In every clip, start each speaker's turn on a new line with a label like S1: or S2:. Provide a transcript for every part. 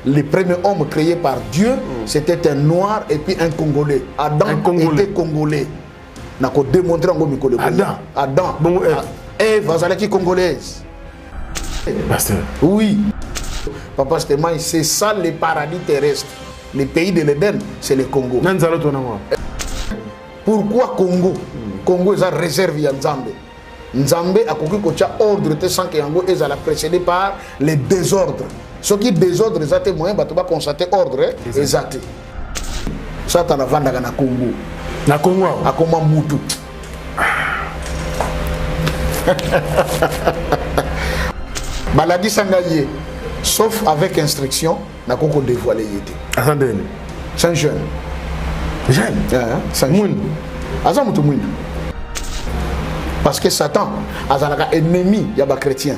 S1: Le premier homme créé par Dieu, c'était un noir et puis un Congolais. Adam était Congolais. On a démontré en Congolais. Adam. Bon, Ève, Azalaki congolaise.
S2: Pasteur.
S1: Oui. Papa Stéphane, c'est ça le paradis terrestre. Le pays de l'Éden, c'est le Congo. Pourquoi Congo? Congo est réservé à Nzambe. Nzambe a compris qu'il y a ordre sans que Yango est précédé par les désordres. Ce qui désordre, c'est moyen de constater ordre exact. Ça, tu as vendu à Congo.
S2: Na Congo.
S1: À comment Moutou. Baladi Sangaye, sauf avec instruction, n'a qu'on dévoilé.
S2: Attendez.
S1: C'est un jeune.
S2: Jeune?
S1: C'est un jeune. Parce que Satan a un ennemi, il y a des chrétiens,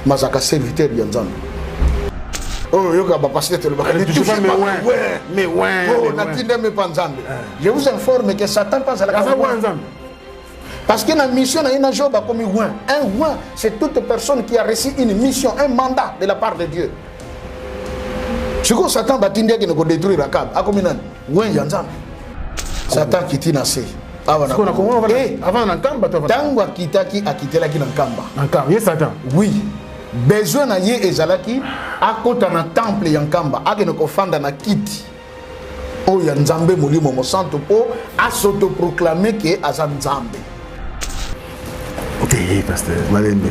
S1: mais il y a un serviteur de Nzambe. Oh, il y a un pasteur de je vous informe que Satan pense à la Nzambe. Parce que la mission a une job comme un roi, c'est toute personne qui a reçu une mission, un mandat de la part de Dieu. Ce que Satan va détruire la cave, Satan qui t'a nassé. Avant Tango Kitaki a quitté la Kinkamba. Oui. Besoin na ye ezalaki akota na temple yankamba agene ko fanda na kiti o ya Nzambe molimo mo santo po asoto proclamer que aza Nzambe.
S2: OK, pasteur. Malembe.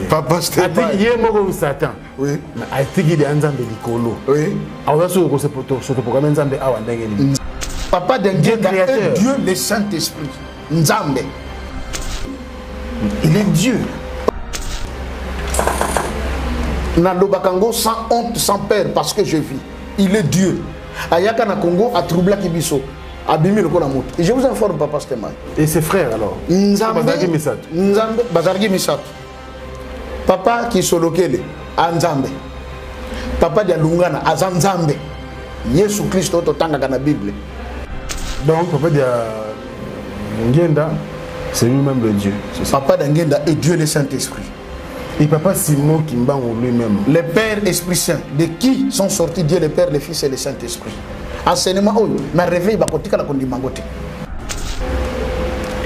S1: Papa Stéphane.
S2: Ati ye moko Satan.
S1: Oui.
S2: Mais atiki de Nzambe likolo.
S1: Oui.
S2: Awa so ko se proclamer Nzambe awa ndenge ni.
S1: Papa d'un Dieu créateur, Dieu le Saint-Esprit. Nzambe. Il est Dieu. Nalobakango sans honte, sans peur, parce que je vis. Il est Dieu. Ayaka na Congo a troublé Kibiso. Abimi le Konamout. Et je vous informe, Papa Stéphane.
S2: Et ses frères alors?
S1: Nzambe. Bazargi Misat. Papa qui solokele. Nzambe. Papa de Lungana. Azanzambe. Yesu Christ ototanga dans la Bible.
S2: Donc, Papa de Ngenda, c'est lui-même le Dieu.
S1: Papa d'Angenda est Dieu le Saint-Esprit.
S2: Et Papa Simon Kimbango lui-même.
S1: Le Père Esprit Saint. De qui sont sortis Dieu le Père, le Fils et le Saint-Esprit? Enseignement, oh, ma réveil, va côté la condimangote.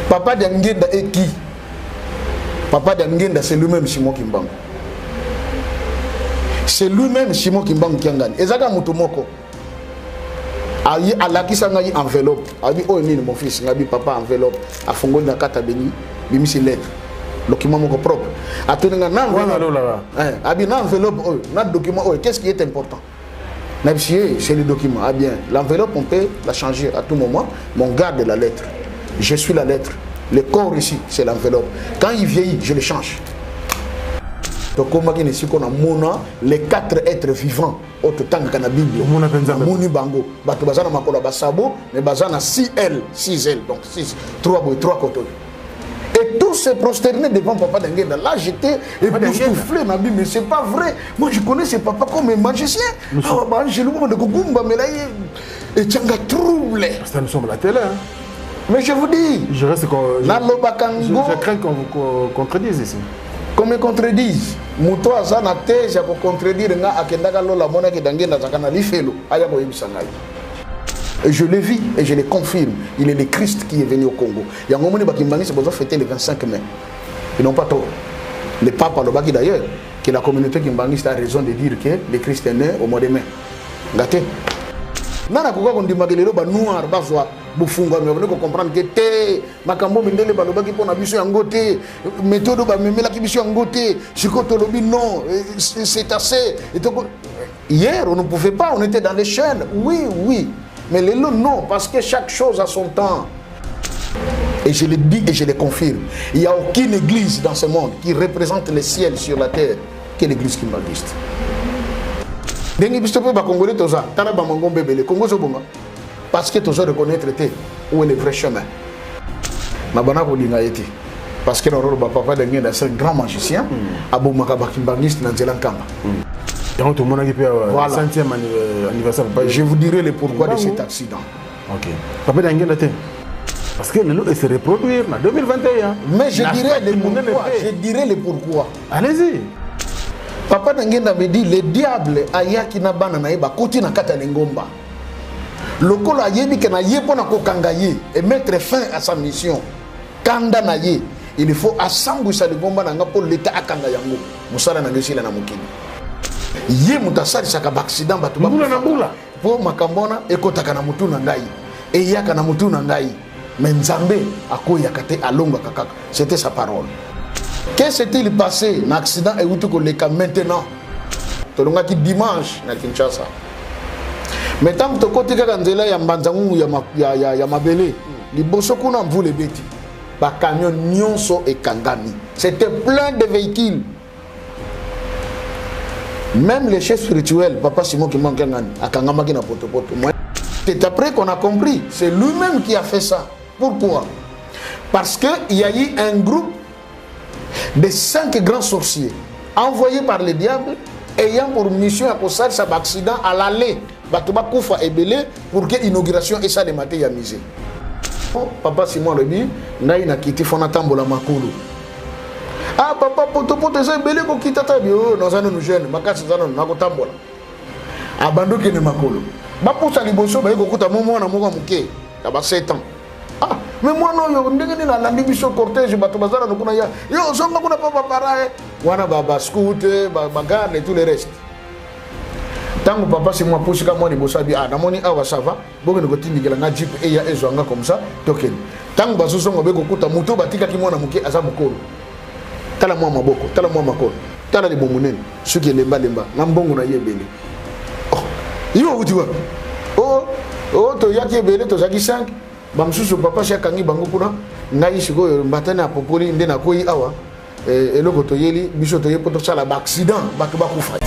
S1: Papa d'Angenda est qui? Papa d'Angenda, c'est lui-même Simon Kimbango. C'est lui-même Simon Kimbango qui a gagné. Ezaka Mutomoko. A la qui s'en a eu enveloppe. A dit, oh, mon fils, il a dit, papa, enveloppe. A fongo na kata beni, bimi si lettre. Document mon propre. A tenu un enveloppe. A dit, enveloppe, oh, notre document, oh, qu'est-ce qui est important? C'est le document. Ah bien, l'enveloppe, on peut la changer à tout moment, mais on garde la lettre. Je suis la lettre. Le corps ici, c'est l'enveloppe. Quand il vieillit, je le change. Donc, comme on a les 4 êtres vivants, autant que la Bible, Mouni Bango, Batubazana Makola Basabo, mais Bazana 6L, 6L, donc 6, 3 côtés. Et tous se prosternaient devant Papa Dengenda. Là, j'étais époustouflé, mais c'est pas vrai. Moi, je connais ce papa comme un magicien. J'ai le moment de Kugumba, mais là, il y a un trouble.
S2: Nous sommes à la télé.
S1: Mais je vous dis,
S2: je crains qu'on vous contredise ici.
S1: Qu'on me contredise. Mouto a na thèse pour contredire nga akendaka lola mona ki dangenda zakana lifelo aya ko yibisanga. Et je le vis et je le confirme. Il est le Christ qui est venu au Congo. Yango moni bakimbangi c'est besoin fêter le 25 mai. Ils n'ont pas tort. Le pape Lobaki d'ailleurs que la communauté kimbangiste a raison de dire que le Christ est né au mois de mai. Gâté. Nana koka kondimakelelo ba noir bazwa bufunga mais vous comprendre que té makambo mindele balobaki pona biso yango té méthode ba memela ki biso yango té sikoto lobi non c'est assez. Hier on ne pouvait pas, on était dans les chaînes. Oui, mais les lots non parce que chaque chose a son temps. Et je le dis et je le confirme. Il n'y a aucune église dans ce monde qui représente le ciel sur la terre que l'église kimbangiste. Parce que tu dois reconnaître où est le vrai chemin. Parce que notre papa est un grand magicien. Voilà. Je vous dirai le pourquoi de cet accident.
S2: Ok. Papa parce que le lot se reproduire en 2021.
S1: Mais je dirai le pourquoi. Je dirai le pourquoi.
S2: Allez-y.
S1: Papa Nangenda me dit le diable ayaki na bana na yeba koti na kata lengomba. Lokolo ayebi ke na ye pona kokanga ye et mettre fin à sa mission. Kanda na ye, il faut assembler sa lengomba na ngapo leta akanga yango. Musala na ngesila na mukini. Ye mutasali saka accident batu ba
S2: mbula na mbula
S1: po makambona ekotaka na mutu na ngai e yaka na mutu na ngai mais Nzambe akoyaka te alonga kaka. C'était sa parole. Qu'est-ce s'est-il passé na accident et où tu koleka maintenant? Tolonga ki dimanche na Kinshasa. Maintenant to côté kaka nzela ya mbanzangu ya mabele. Liboso kuna mvule beti. Ba camion nyonso e kangami. C'était plein de véhicules. Même les chefs spirituels, Papa Simon qui manque à Kangamaki na poto. C'est après qu'on a compris, c'est lui-même qui a fait ça. Pourquoi? Parce qu'il y a eu un groupe de 5 grands sorciers envoyés par le diable ayant pour mission à cause de cet accident à l'aller Batuba Koufa et Belé pour que l'inauguration et ça les maté ya misé. Papa Simon le dit, n'a une quitté Fonatambola Makulu. Ah papa poto ça Belé ko kita tabio dans un nous jeune makasi zana na ko tambola. Abando ki ne makolo. Ba pousa liboso ba ko kuta momo na moko muke. Aba 7 ans. Ah, mais moi non, yo ndenge na landi biso cortège bato bazara kuna ya. Yo zonga kuna papa parae. Wana baba scooter, baba garde et tout le reste. Tango papa c'est moi pousse comme moi liboso bi ah na moni awa ça va. Boke ne kotindi kala nga jeep e ya ezwanga comme ça token. Tango baso songo be ko kuta muto batika ki mwana muke aza mukolo. Tala moi maboko, tala moi makolo. Tala libo munene. Suki lemba na mbongo na yebele. Oh, yo uti wa. Oh to yaki ebele to zaki 5. Bamsusu papa shakangi bango kuna ngai siko mbatana apopoli nde na koyi awa eloko to yeli biso to yepoto sala ba accident bato bakufa.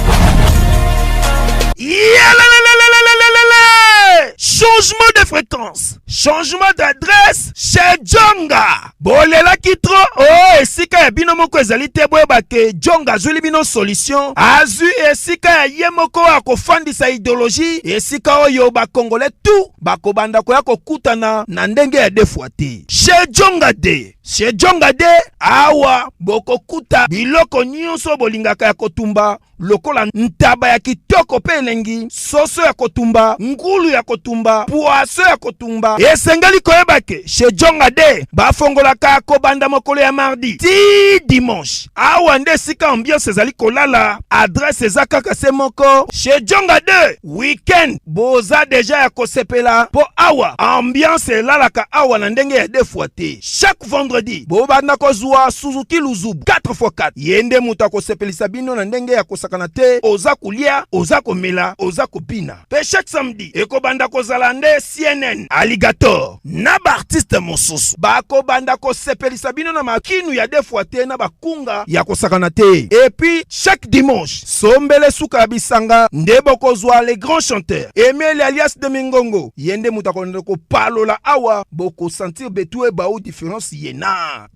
S3: Changement de fréquence, changement d'adresse chez Djonga. Bolela kitro, oh, esika ya bino moko ezali te boyeba ke Djonga azuli bino solution. Azu esika ya ye moko akofandisa idéologie, esika oyo ba Congolais tout bakobanda koya kokutana na ndenge ya defuate. Chez Djonga de, chez Djonga de, awa bokokuta biloko nyonso bolingaka ya kotumba. Lokola ntaba ya kitoko pe elengi, soso ya kotumba, ngulu ya kotumba, poaso ya kotumba. Esengeli koyeba ke chez Djonga de bafongolaka kobanda mokolo ya mardi ti dimanche. Awa nde sika ambiance ezali kolala, adresse eza kaka se moko. Chez Djonga de weekend boza deja ya kosepela po awa ambiance elalaka awa na ndenge ya defuate. Chaque vendredi bobanda kozwa Suzuki Luzubu 4x4 yende muta kosepelisa bino na ndenge ya kanate oza kulia oza komela oza kopina pe chaque samedi ekobanda kozala nde CNN Alligator na ba artiste mosusu bakobanda kosepelisa bino na makinu ya defuate na bakunga ya kosakana te. Et puis chaque dimanche sombele suka bisanga nde bokozwa les grands chanteurs Emile alias de Mingongo yende muta ko palola awa boko sentir betue ba ou différence yena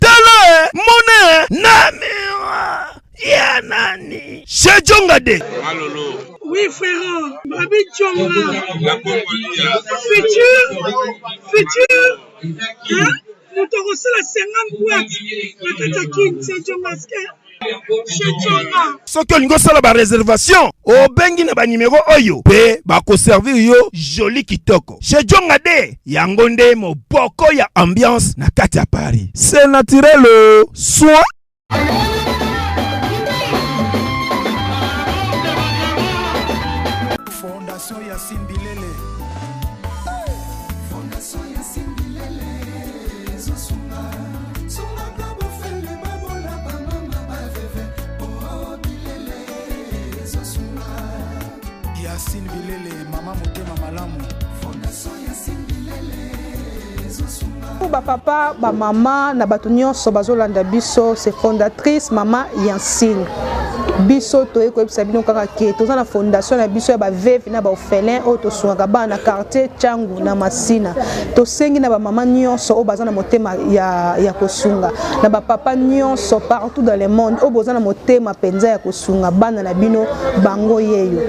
S3: tala mone namira ya nani chez Djonga de.
S4: Malolo.
S5: Oui frère, Babi Djonga. Futur. Hein? Nous te reçons la 50 boîtes. La Katakin, c'est Djonga.
S3: Soki olingo sala ba réservation obengi na ba numéro oyo pe ba ko servir yo joli kitoko chez Djonga de yango nde moboko ya ambiance na kati ya Paris. C'est naturel soit
S6: Fondation Yacine Bilele. Fondation Yacine Bilele. Zosunga. Sunga kabo fele babola ba mama ba veve. Oh Bilele. Zosunga. Yacine Bilele, mama motema malamu. Fondation Yacine Bilele. Zosunga.
S7: Pour papa, maman, na bato nyonso bazolanda biso, c'est fondatrice maman Yacine.
S4: biso to ekoyebisa bino kaka ke toza na fondation na biso ya baveve na baorphelin oyo tosungaka bana na quartier Tchangu na Masina tosengi na bamama nyonso oyo baza na motema ya kosunga na bapapa nyonso partout dans le monde oyo boza na motema mpenza ya kosunga bana na bino bango yeyo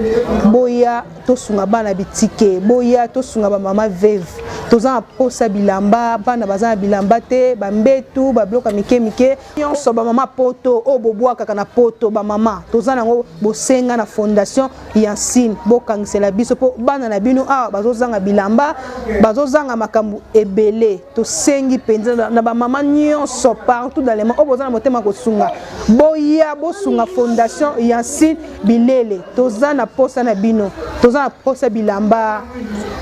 S4: boya tosunga bana bitike boya tosunga bamama veve toza na posa bilamba bana baza na bilamba te bambetu babloka mike nyonso bamama poto oyo bobwakaka na poto bamama toza nango bosenga na fondation Yansine bokangisela biso mpo bana na bino awa bazozanga bilamba bazozanga makambo ebele tosengi mpenza na bamama nyonso partout dans le monde oyo boza na motema kosunga boya bosunga fondation Yansine bilele toza na posa na bino toza na posa bilamba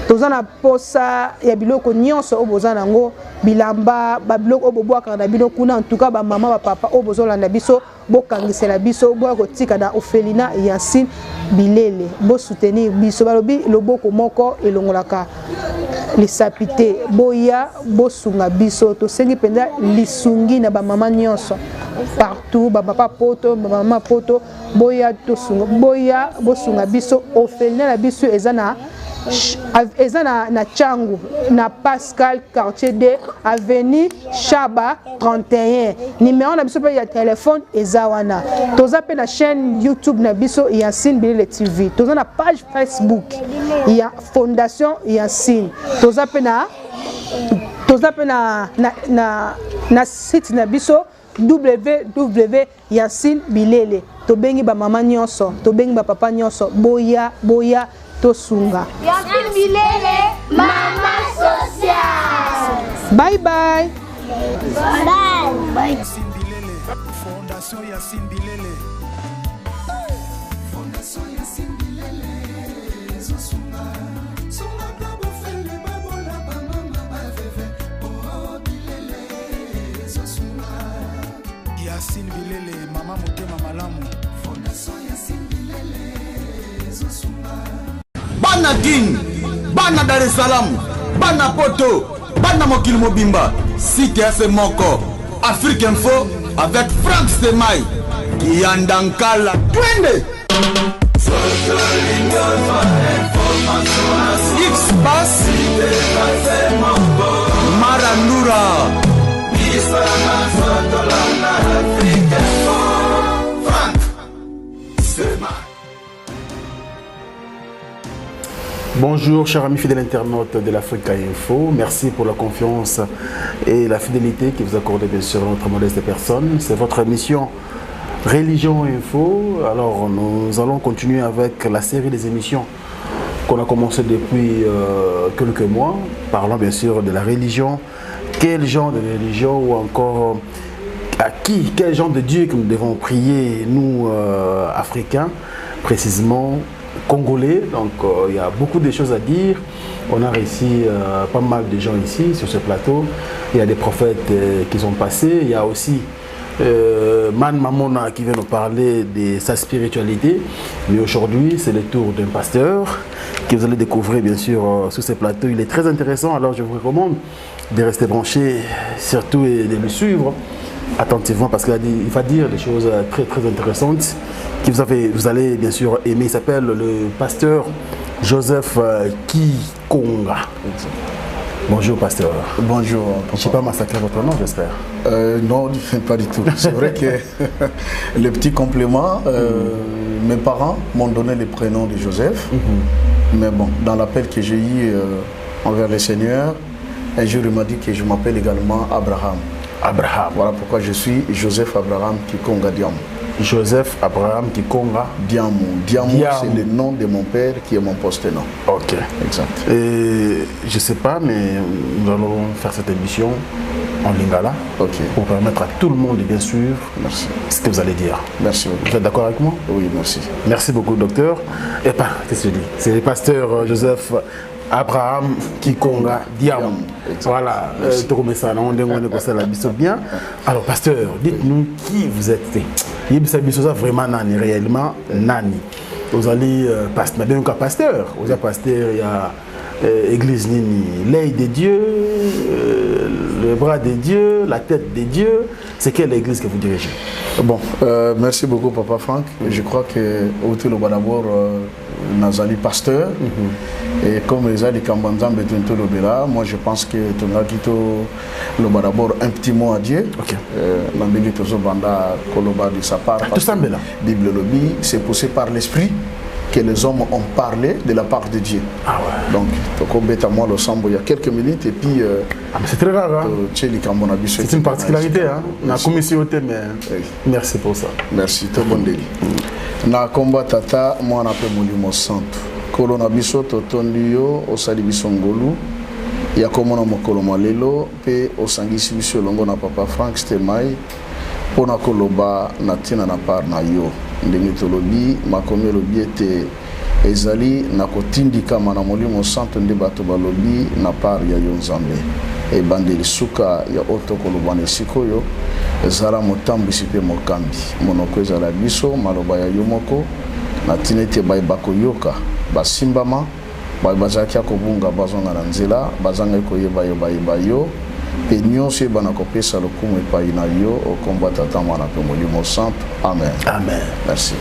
S4: toza na posa ya biloko nyonso oyo boza nango bilamba babiloko oyo bobwakaka na bino kuna en tout cas bamama bapapa oyo bozolanda biso bokangisela biso boya kotika na Ophelina Yansine bilele bosoutenir biso balobi loboko moko elongolaka lisapi te boya bosunga biso tosengi mpenza lisungi na bamama nyonso partout bapapa poto bamama poto boya tosunga boya bosunga biso Ophelina na biso eza na Tchangu na Pascal quartier de avenue Chaba 31 numéro na biso pe ya téléphone eza wana toza pe na chaîne YouTube na biso Yansine Bilele TV toza na page Facebook ya fondation Yansine toza pe na site na biso www.yansine bilele tobengi ba mama nyonso tobengi ba papa nyonso boya tosunga
S7: Yansine Bilele mama social.
S4: Bye bye.
S7: Bye.
S6: Fondation Yansine Bilele. Fondation Yansine Bilele. Zosunga. Sunga kabo fele babola ba mama ba veve. Oh Bilele. Zosunga. Yansine Bilele mama motema malamu. Fondation Yansine Bilele. Zosunga.
S8: Bana King, Bana Dar es Salaam, Bana Poto, Bana Mokil Mobimba, Site FM Moko, Afrique Info avec Franck Semaï, Yandankala, Twende. X-Bass, Marandura, Franck Semaï.
S2: Bonjour chers amis fidèles internautes de l'Africa Info, merci pour la confiance et la fidélité que vous accordez bien sûr à notre modeste personne. C'est votre émission Religion Info. Alors nous allons continuer avec la série des émissions qu'on a commencé depuis quelques mois. Parlons bien sûr de la religion, quel genre de religion ou encore à qui, quel genre de Dieu que nous devons prier, nous Africains, précisément Congolais. Donc il y a beaucoup de choses à dire. On a réussi pas mal de gens ici sur ce plateau. Il y a des prophètes qui sont passés. Il y a aussi Man Mamona qui vient nous parler de sa spiritualité. Mais aujourd'hui c'est le tour d'un pasteur que vous allez découvrir bien sûr sur ce plateau. Il est très intéressant, alors je vous recommande de rester branchés surtout et de le suivre attentivement parce qu'il va dire des choses très très intéressantes que vous allez bien sûr aimer. Il s'appelle le pasteur Joseph Kikonga. Bonjour pasteur.
S1: Bonjour.
S2: Je ne sais pas massacrer votre nom, j'espère.
S1: Non, pas du tout. C'est vrai que le petit complément, mes parents m'ont donné le prénom de Joseph. Mais bon, dans l'appel que j'ai eu envers le Seigneur, un jour il m'a dit que je m'appelle également Abraham.
S2: Abraham.
S1: Voilà pourquoi je suis Joseph Abraham Kikonga Diamou.
S2: Joseph Abraham Kikonga
S1: Diamou. Diamou, c'est le nom de mon père qui est mon poste-nom.
S2: Ok.
S1: Exact.
S2: Et je ne sais pas, mais nous allons faire cette émission en lingala.
S1: Ok.
S2: Pour permettre à tout le monde de bien suivre ce que vous allez dire.
S1: Merci beaucoup.
S2: Vous êtes d'accord avec moi?
S1: Oui, merci.
S2: Merci beaucoup, docteur. Et pas, qu'est-ce que je dis? C'est le pasteur Joseph Abraham Kikonga Diamou. Voilà, bien. Alors, pasteur, dites-nous qui vous êtes. Vous êtes vraiment nani, réellement nani. Vous allez pasteur. Vous êtes pasteur, il y a église nini, l'œil de Dieu, le bras de Dieu, la tête de Dieu. C'est quelle église que vous dirigez?
S1: Bon, merci beaucoup Papa Franck. Je crois que Otelo d'abord Nazali pasteur et comme les Ali Kambanzam Betunto Lobela, moi je pense que Tonga Kito le d'abord un petit mot à Dieu. OK. L'ambéli Tozo Banda Koloba de sa part.
S2: Tout ça là.
S1: Bible Lobby, c'est poussé par l'esprit que les hommes ont parlé de la part de Dieu. Ah ouais. Donc, moi le sambo il y a quelques minutes et puis
S2: c'est très rare. Hein? C'est une particularité hein. La commission mais merci pour ça.
S1: Merci tout bon délit. Na combat tata moi on appelle Molimo Santo. Kolona biso totondi yo osali biso ngolu. Ya komona mokolo malelo pe osangisi biso longo na Papa Frank Stemai pona koloba na tina na par na yo. Ndenge tolobi makomi lobi ete ezali na kotindika mana Molimo Santo nde bato balobi na par ya yo Nzambe e bandeli suka ya otoko lobane sikoyo ezala motambisi pe mokambi monoko ezala biso maloba ya yo moko na tinete bai bakoyoka basimbama bai bazaki akobunga bazonga na nzela bazanga koyeba yo bai yo pe nyonso ebana kopesa lokumu epai na yo okomba tata mwana pe Molimo Santo. Amen. Amen. Merci.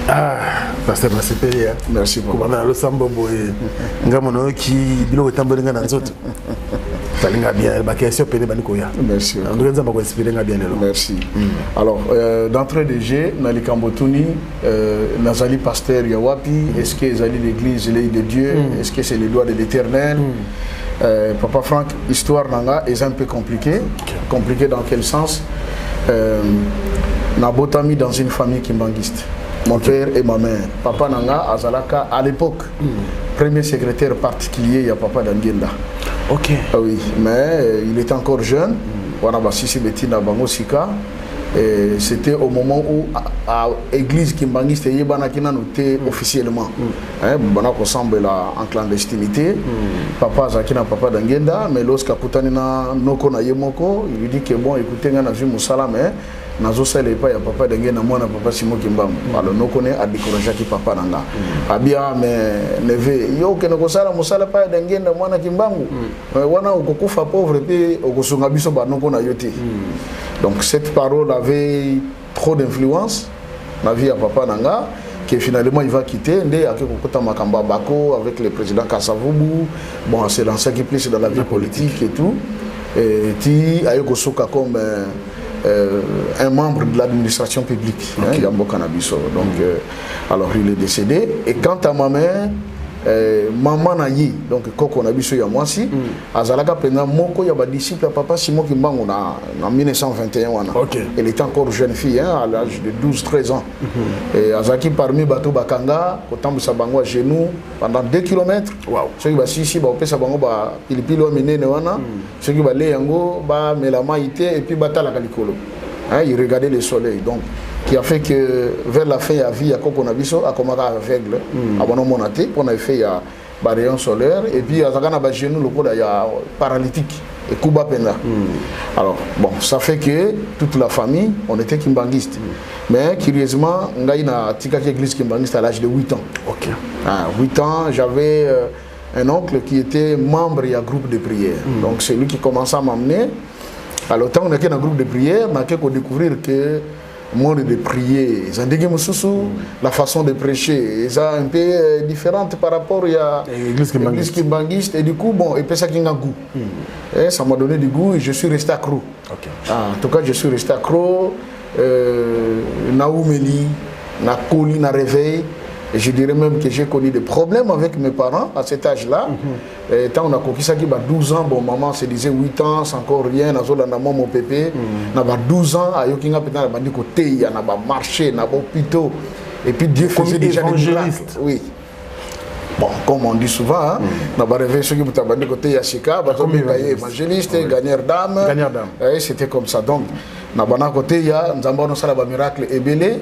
S2: Ah, Pasteur Masipeli.
S1: Merci beaucoup.
S2: Comment le sambo boy. Ngamono ki bilo etambole ngana nzoto. Talinga bien ba question pene banikoya.
S1: Merci.
S2: Ndorenza ba ko inspirer nga bien lelo.
S1: Merci. Alors d'entrée de jeu na likambotuni nazali pasteur ya wapi, est-ce que ezali l'église l'œil de Dieu, est-ce que c'est les lois de l'Éternel? Papa Franck, histoire nanga est un peu compliquée. Compliquée dans quel sens? Nabotami dans une famille kimbanguiste. Mon père et ma mère. Papa nanga azalaka à l'époque. Premier secrétaire particulier, il y a Papa Dangenda.
S2: Ok.
S1: Oui, mais il était encore jeune. Voilà, Sisi Betina Bangosika. C'était au moment où à l'église Kimbangiste Yebanakina noté officiellement. Banako semble en clandestinité. Papa Zakina Papa Dangenda, mais lorsqu'à Kutanina Noko na Yemoko, il lui dit que bon, écoutez, on a vu Moussala, mais nazo sele pa ya Papa Dangenda mwana Papa Simo Kimbambu. Alors nous connaît à décourager qui Papa Nanga. Abia mais neve yo ke noko sala Moussala pa Dangenda mwana Kimbambu. Wana okokufa pauvre pe okosunga biso ba noko na yote. Donc cette parole avait trop d'influence dans la vie à Papa Nanga, que finalement il va quitter. Avec le président Kassavoubou, bon, c'est l'ancien qui plus dans la vie politique et tout. Et il a eu comme un membre de l'administration publique, Yambo Canabiso. Donc, alors il est décédé. Et quant à ma mère, maman nayi donc koko na biso ya mwasi azalaka pena moko ya ba disciple Papa Simon Kimbangu en 1921 wana. Elle était encore jeune fille à l'âge de 12-13 ans. Et azaki parmi bato bakanga kotambisa bango à genoux pendant 2 km. Wow. Ce qui va si ba opesa bango ba pilipilo minene wana, ce qui va le yango ba melama ite et puis batala kalikolo. Il regardait le soleil donc qui a fait que vers la fin de la vie, à Kokonabiso, à Komaka aveugle, à Bonomonate, on a fait un rayon solaire, et puis à Zagana Bajenou, le coup, il y a paralytique, et Kuba Penda. Alors, bon, ça fait que toute la famille, on était kimbanguiste. Mais curieusement, on a une église kimbanguiste à l'âge de 8 ans. Ok. À 8 ans, j'avais un oncle qui était membre d'un groupe de prière. Donc, c'est lui qui commençait à m'amener. Alors, tant qu'on était dans un groupe de prière, on a découvrir que monde de prier, la façon de prêcher est un peu différente par rapport à l'église kimbanguiste. Et du coup, bon, et puis ça qui a un goût. Ça m'a donné du goût et je suis resté accro. En tout cas, je suis resté accro. Naoumeli, na Koli, na réveil. Et je dirais même que j'ai connu des problèmes avec mes parents à cet âge-là. Quand on a conquis ça qui a 12 ans, bon, maman se disait 8 ans, c'est encore rien, mon pépé. On a 12 ans, à Yokinga, peut-être, on a dit côté, il y a marché, il y a hôpital. Et puis Dieu faisait déjà des miracles. Oui. Bon, comme on dit souvent, on a rêvé ceux qui ont dit côté Yashika, évangéliste, gagneur d'âme. C'était comme ça. Donc, on a côté, il y a un miracle ébélé.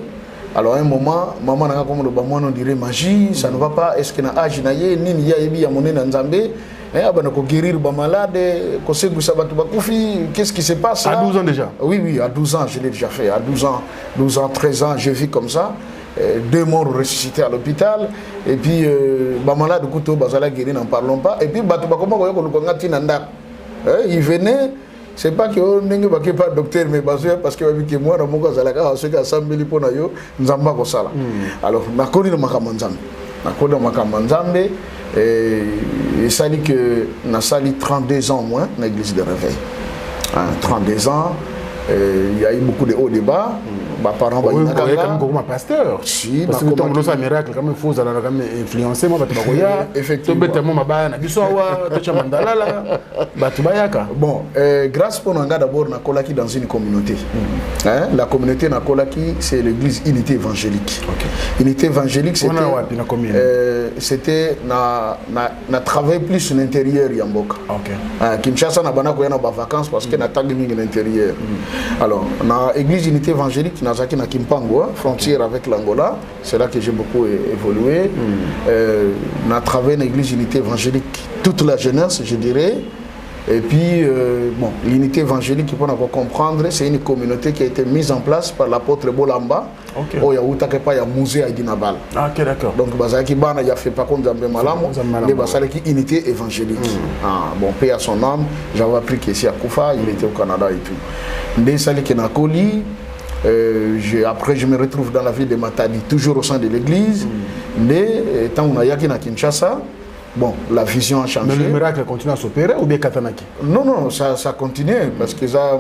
S1: Alors à un moment, maman n'a comme le bamoin on dirait magie, ça ne va pas. Est-ce qu'il y a âge naïe, ni ni yaébi à monnaie n'anzambé, on guérir ba malade, qu'est-ce qui se passe là?
S2: À 12 ans déjà.
S1: Oui, oui, à 12 ans, je l'ai déjà fait. À 12 ans, 13 ans, je vis comme ça. 2 morts ressuscités à l'hôpital. Et puis, ba malade, bazala guérir, n'en parlons pas. Et puis, il venait. c'est pas que on n'est pas docteur mais parce que moi na moko zalaka ceux qui a sambeli pona yo nzamba ko sala. Alors nakoni na makamanzambe. Nakoni na makamanzambe et ça dit que na sali 32 ans moins dans l'église de réveil. 32 ans, il y a eu beaucoup de hauts débats. Bah, parents,
S2: oui, quand même pasteur.
S1: Si,
S2: parce que ton ça miracle quand même faux, ça a quand même influencé moi effectivement.
S1: Bon, grâce pour nous d'abord na kolaki dans une communauté. Hein? La communauté na kolaki c'est l'église Unité évangélique. Okay. Unité évangélique c'était na travail plus sur l'intérieur Yamboka. OK. Kinshasa na bana ko na ba vacances parce que na tagi mingi l'intérieur. Alors, na église Unité évangélique Nazaki na Kimpango, frontière avec l'Angola, c'est là que j'ai beaucoup évolué. On a travaillé dans l'église Unité évangélique toute la jeunesse, je dirais. Et puis, bon, l'unité évangélique, pour comprendre, c'est une communauté qui a été mise en place par l'apôtre Bolamba. Oh, il y a un musée à Dinabal.
S2: Ok, d'accord.
S1: Donc, Bazaki Bana, il a fait pas comme Zambé Malamo, mais Basalaki unité évangélique. Bon, paix à son âme, j'avais appris qu'ici à Koufa, il était au Canada et tout. Ndé Saliki Nakoli. Après, je me retrouve dans la ville de Matadi, toujours au sein de l'église. Mais, tant qu'on a yaki na Kinshasa, bon, la vision a changé.
S2: Mais le miracle continue à s'opérer ou bien Katanaki?
S1: Non, non, ça continue. Parce que ça,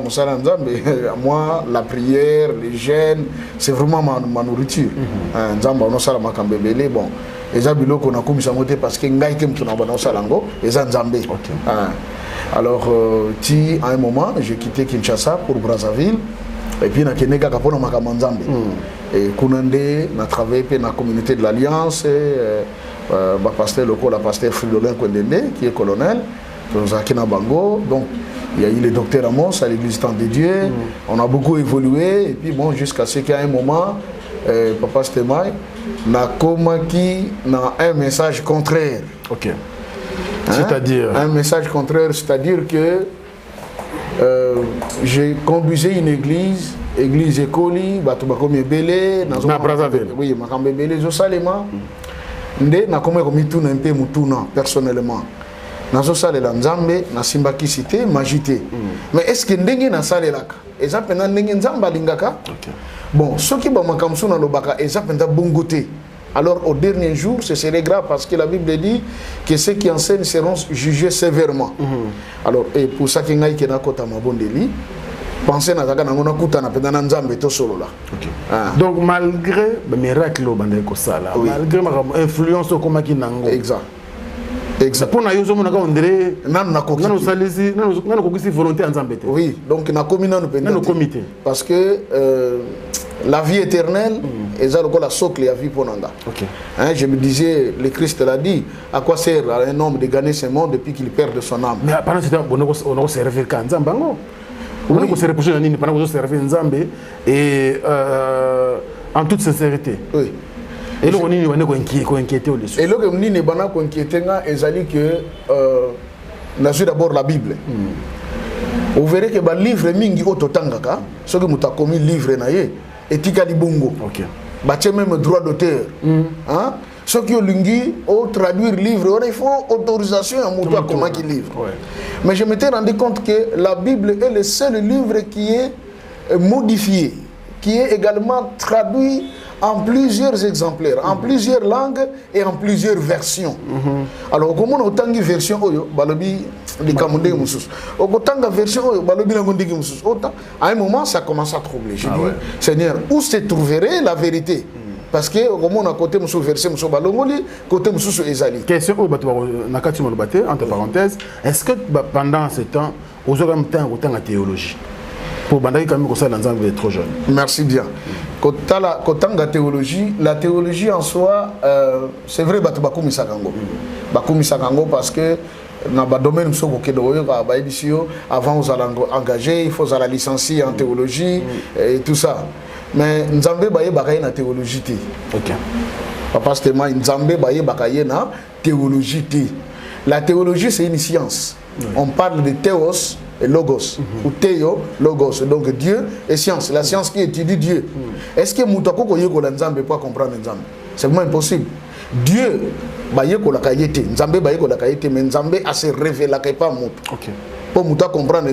S1: moi, la prière, les jeûnes, c'est vraiment ma nourriture. Nzamba, on a ma kambebele, bon. Et ça, on a commis ça parce que Ngaï Kem Tunabana Salango, et ça, Nzambé. Alors, à un moment, j'ai quitté Kinshasa pour Brazzaville. Et puis, na Kenega Kapona Makamanzambe. Et Kunande, on a travaillé dans la communauté de l'Alliance. Pasteur local, la pasteur Fridolin Kwendende, qui est colonel. Zakina Bango. Donc, il y a eu le docteur Amos à l'église Temps de Dieu. On a beaucoup évolué. Et puis, bon, jusqu'à ce qu'à un moment, Papa Stemai n'a un message contraire.
S2: Ok. C'est-à-dire
S1: un message contraire, c'est-à-dire que j'ai conduisais une église écoli, Batubakomi Belé,
S2: na Brazzaville.
S1: Oui, Makambe Belé, Zosalema. Ndé, na comme un peu Mutuna, personnellement. Nazo sale la Nzambe, na Simbaki cité, Magité. Mais est-ce que Ndenge na sale laka? Exemple, Ndenge Nzamba Lingaka? Bon, ceux qui ont makamsu na lobaka, exemple, Bongote. Alors, au dernier jour, ce serait grave parce que la Bible dit que ceux qui enseignent seront jugés sévèrement. Alors, et pour ça qu'il y a un kota mabondeli, pensez à ça qu'on a kuta na pendant Nzambe to solo là.
S2: Donc malgré le miracle au bandé ko sala, malgré ma influence comme qui nango.
S1: Exact.
S2: Pour na yozo monaka on dirait
S1: na ko
S2: na salisi na ko kisi volonté Nzambe.
S1: Oui, donc na communauté
S2: pendant le comité.
S1: Parce que la vie éternelle est la socle la vie pour Nanda. Hein, je me disais, le Christ l'a dit, à quoi sert à un homme de gagner ce monde depuis qu'il perd de son âme?
S2: Mais pendant ce temps, on a servi quand Nzambe. On a servi pour Nini pendant qu'on servi Nzambe et en toute sincérité.
S1: Oui.
S2: Et là on est inquiété au-dessus.
S1: Et là on est inquiété et que n'a d'abord la Bible. Vous verrez que le livre mingi ototangaka, ce que nous avons commis livre naie. Et Tikali Bongo. Bâtir même droit d'auteur. Hein? Ceux qui ont lungi, au traduire livre, il faut autorisation à mon doigt comment qu'il livre. Mais je m'étais rendu compte que la Bible est le seul livre qui est modifié, qui est également traduit en plusieurs exemplaires, en plusieurs langues et en plusieurs versions. Alors, comment on a autant de versions, à un moment, ça commence à troubler. Je dis, Seigneur, où se trouverait la vérité? Parce que comment on a côté monsieur verset monsieur balongoli côté monsieur ezali.
S2: Question nakati molobate entre parenthèses, est-ce que pendant ce temps aux autres temps autant la théologie pour bandaki quand même que ça dans Nzambe est trop jeune.
S1: Merci bien. Côté la théologie en soi c'est vrai bakumi sakango. Bakumi sakango parce que dans le domaine avant vous allez engager, il faut la licencier en théologie et tout ça. Mais Nzambe baye bakaye na théologie té.
S2: OK.
S1: Papa Stéma Nzambe baye bakaye na théologie té. La théologie c'est une science. On parle de théos et logos ou théo logos donc Dieu et science, la science qui étudie Dieu. Est-ce que mutako ko yeko la Nzambe peut comprendre Nzambe? C'est vraiment impossible. Dieu baye ko la kayete, Nzambe baye ko la kayete mais Nzambe a se révélé pas mot.
S2: OK.
S1: pour nous comprendre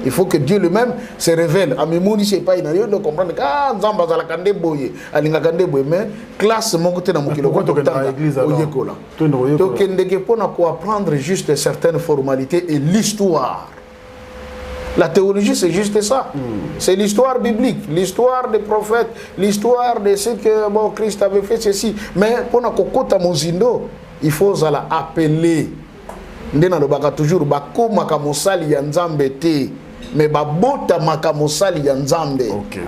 S1: il faut que Dieu lui-même se révèle. À mes mots, c'est pas une de comprendre que ah Nzamba za la kande boye, alinga kande boye, mais classe mon côté dans mon kilo.
S2: Pourquoi tu es dans l'église alors?
S1: Donc on a quoi apprendre juste certaines formalités et l'histoire. La théologie, c'est juste ça. C'est l'histoire biblique, l'histoire des prophètes, l'histoire de ce que bon, Christ avait fait, ceci. Mais pour na kokota mozindo, il faut appeler. Ndena lobaka toujours bakoma ka mosali ya nzambe te mais babota maka mosali ya nzambe.
S2: OK.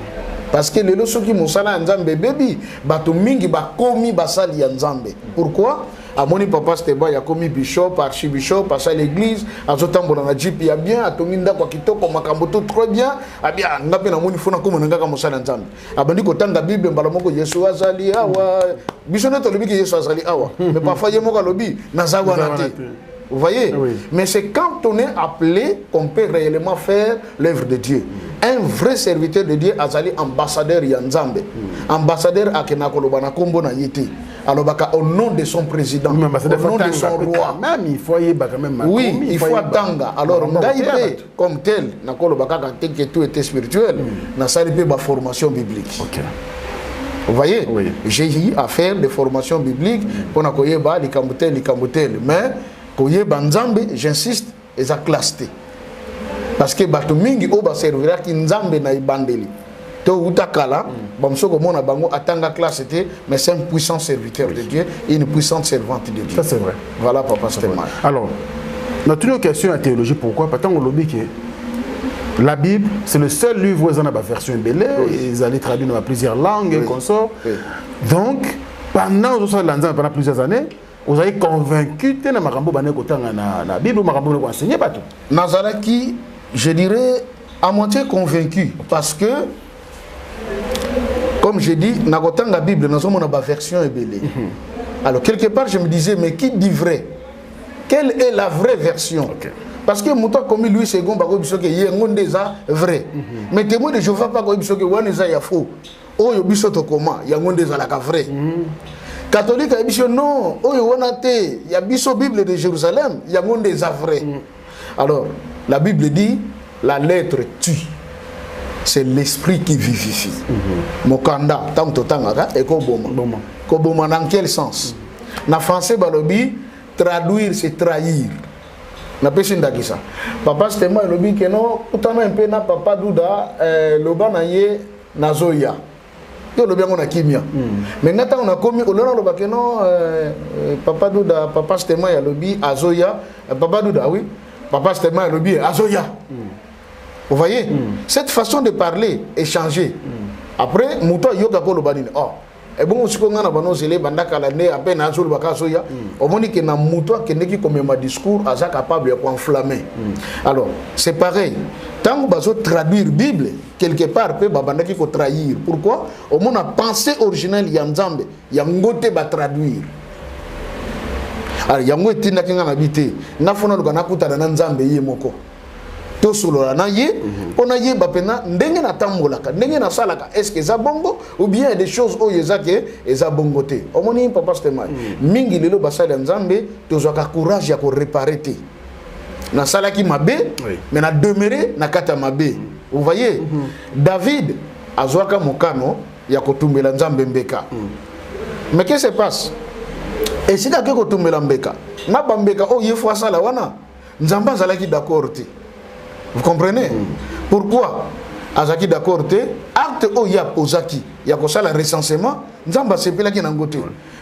S1: Parce que lelo soki mosala ya nzambe bebi bato mingi bakomi basali ya nzambe. Pourquoi? Amoni papa Steba ya komi bishop, archibishop, à l'église, azotambola na jipi ya bien, atongi ndako kitoko makambo tout très bien, abia ngape na moni fona ko monanga ka mosala ya nzambe. Abandi ko tanga Bible mbala moko Yesu azali awa. Biso neto lobi ke Yesu azali awa. Mais parfois yemo ka lobi nazawa na te. Vous voyez? Oui. Mais c'est quand on est appelé qu'on peut réellement faire l'œuvre de Dieu. Un vrai serviteur de Dieu azali ambassadeur Yanzambe. Ambassadeur Akenakoloba Kombo na yete. Alors au nom de son président, au nom de son roi.
S2: Même il faut y quand même.
S1: Oui, il faut attendre. Alors Ngaïbe comme tel, Nakoloba que tout était spirituel, n'a salipé ma formation biblique.
S2: OK.
S1: Vous voyez?
S2: Oui.
S1: J'ai eu à faire des formations bibliques pour Nakoyeba, les Kambutel, mais j'insiste, ils ont classé. Parce que bato mingi oba servira ki nzambe na ibandeli. To utakala, bamsoko mona bango atanga classe mais c'est un puissant serviteur de Dieu et une puissante servante de Dieu.
S2: Ça c'est vrai.
S1: Voilà papa Stéphane.
S2: Alors, notre une question à théologie, pourquoi? Parce qu'on lobby que la Bible, c'est le seul livre où ils ont la version belée, ils allaient traduire dans plusieurs langues et consorts. Donc, pendant plusieurs années, vous avez convaincu que la Bible ou enseigné pas tout.
S1: Nazaraki, je dirais à moitié convaincu parce que comme je dis, la Bible nous avons une version ébélée. Alors quelque part je me disais mais qui dit vrai? Quelle est la vraie version? Parce que Mouta comme Louis II bako biso ke yengonde za vrai. Mais témoin de Jéhovah pas ko biso ke waneza ya faux. Oyo biso to comment yengonde za la ka vrai. Catholique a dit non, il y a la Bible de Jérusalem, il y a des vrai. Alors, la Bible dit la lettre tue. C'est l'esprit qui vivifie. Mokanda, tanto tangaka, et koboma. Koboma dans quel sens? Na français, balobi, traduire, c'est trahir. Na personne qui ça. Papa, c'était moi, le bi que non, tout un peu na papa douda, le banaye nazoya. Le bien on a kimia. Mais quand on a commis au long de non papa douda papa Stéma ya lobby azoya papa douda oui papa Stéma ya lobby azoya. Vous voyez cette façon de parler est changée. Après muto yoga ko lobani oh et bon aussi qu'on a bano zele banda kala ne à peine azul baka azoya au moni que na muto que neki comme ma discours asa capable de enflammer. Alors c'est pareil. Tant que vous traduire la Bible, quelque part, peut babandaki ko trahir. Pourquoi? Au moins la pensée originelle Yanzambe, Yangote va traduire. Alors Yangote tina kinga nabité, na fona lugana kuta na Nzambe yemoko. To solola na ye, on a ye bapena ndenge na tambolaka, ndenge na salaka. Est-ce que ça bongo ou bien des choses où yezake eza bongote. Au moins papa Stéma, mingi lelo basala Nzambe, tozaka courage ya ko réparer te. Na salaki mabe mais na demeuré na kata mabe. Vous voyez David azwaka mokano ya kotumbela Nzambe mbeka. Mais qu'est-ce qui se passe? Et si ka kotumbela mbeka na bambeka o yefwa sala wana Nzamba zalaki d'accord te. Vous comprenez? Pourquoi azaki d'accord te acte o ya posaki ya kosala recensement Nzamba sepelaki na ngote.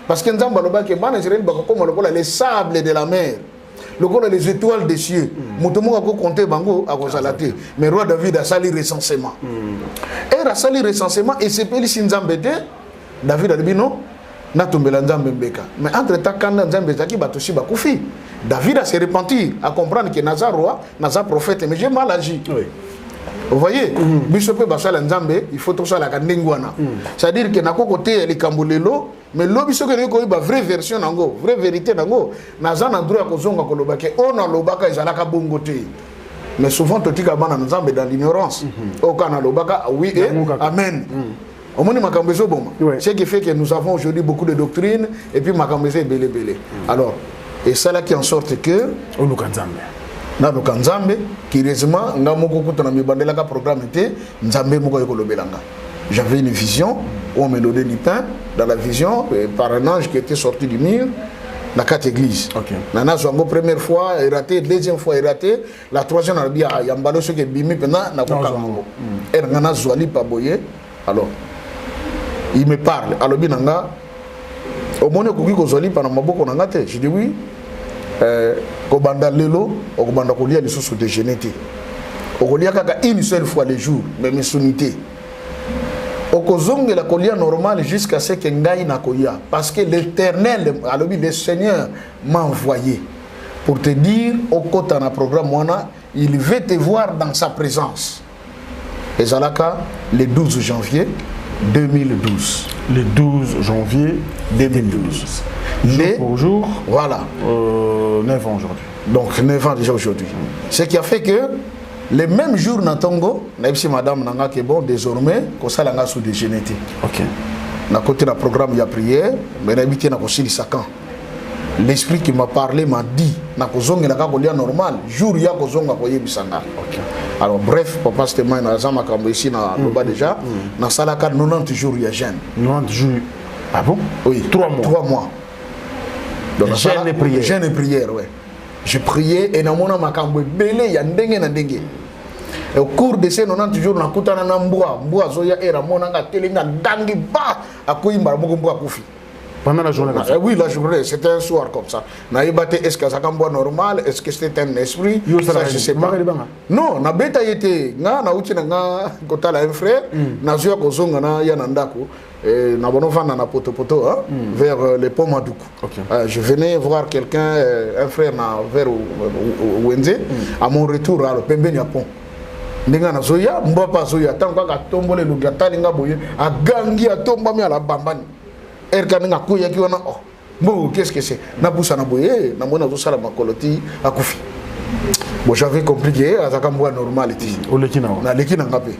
S1: Parce que Nzamba lobaki bana Israël bakoma lokola les sables de la mer. Les étoiles des cieux. Moutomo a compté bango à Rosalate. Mais roi David a sali recensement. Et a sali recensement et c'est peli sinzambete. David a dit non. Na tombela nzambe mbeka. Mais entre temps quand nzambe zaki batoshi bakufi. David a se repentir à comprendre que naza roi, naza prophète mais j'ai mal agi. Oui. Vous voyez, Bishop Basala Nzambe, il faut tout ça la kandengwana. C'est-à-dire que nako côté les kambolelo, mais l'obispo que nous avons vraie version nango, vraie vérité nango, naza na droit kozonga kolobake, on a lobaka ezalaka bongote. Mais souvent totika bana Nzambe dans l'ignorance. Au kana lobaka oui et amen. Au moins makambezo boma. Ce qui fait que nous avons aujourd'hui beaucoup de doctrines et puis makambezo belé belé. Alors, et ça là qui en sorte que
S2: Oluka Nzambe.
S1: na loka nzambe curieusement nga moko kutana mibandelaka programme te nzambe moko ekolobelanga. J'avais une vision où on me donnait du pain dans la vision par un ange qui était sorti du mur. La 4 églises. Nana Zwango première fois est raté, deuxième fois est raté, la troisième il y a mbalo ce qui est bimi maintenant na ko kango. Et Nana Zwali pa boye. Alors il me parle. Alors binanga au monde ko ko Zwali pa na maboko na ngate. Je dis oui. Ko banda lelo, ko banda ko lia les sous déjeuner. Ko lia kaka une seule fois le jour, même sunité. Okozonge la kolia normale jusqu'à ce que ngai na koya parce que l'Éternel le Seigneur m'a envoyé pour te dire au kota na programme wana il veut te voir dans sa présence. Et zalaka le 12 janvier 2012.
S2: Le 12 janvier 2012. Jour pour jour.
S1: Voilà.
S2: 9 ans aujourd'hui.
S1: Donc 9 ans déjà aujourd'hui. Ce qui a fait que le même jour na Tongo, na ipsi madame nanga ke bon désormais ko sala nga sous déjeuner.
S2: OK.
S1: Na côté na programme ya prière, mais na habité na ko sili sakan. L'esprit qui m'a parlé m'a dit na ko zonga na ka ko lia normal, jour ya ko zonga ko yebisanga. OK. Alors bref, papa c'était moi na zama kambo ici na loba déjà, na sala 90 jours ya jeûne.
S2: 90 jours. Ah bon?
S1: Oui,
S2: 3 mois.
S1: 3 mois. Donc
S2: jeûne et prière.
S1: Jeûne et prière, ouais. Je priais et na mona makambo belé ya ndenge na ndenge. Et au cours de ces 90 jours, on a na mboa zoya era monanga telinga dangi ba akoyimba moko mboa kufi.
S2: Pendant la journée.
S1: Oui, la journée, c'était un soir comme ça. Na ibate est-ce que ça kamboa normal, est-ce que c'était un esprit? Ça je sais pas. Non, na beta yete nga na uti nga kotala un frère, na zoya kozonga na ya ndako. Et na bonovana na poto vers les ponts Madoukou. Je venais voir quelqu'un, un frère vers Wenze, à mon retour à Pembeni à pont. Ninga na zoya mbapa zoya tanka ka tombole lugata ninga boye agangi atomba mi ala bambani erka ninga kuya ki wana oh bon qu'est-ce que c'est na busa na boye na mona zo sala makoloti akufi. Bon j'avais compris que azaka mboa normality na lekina ngapé.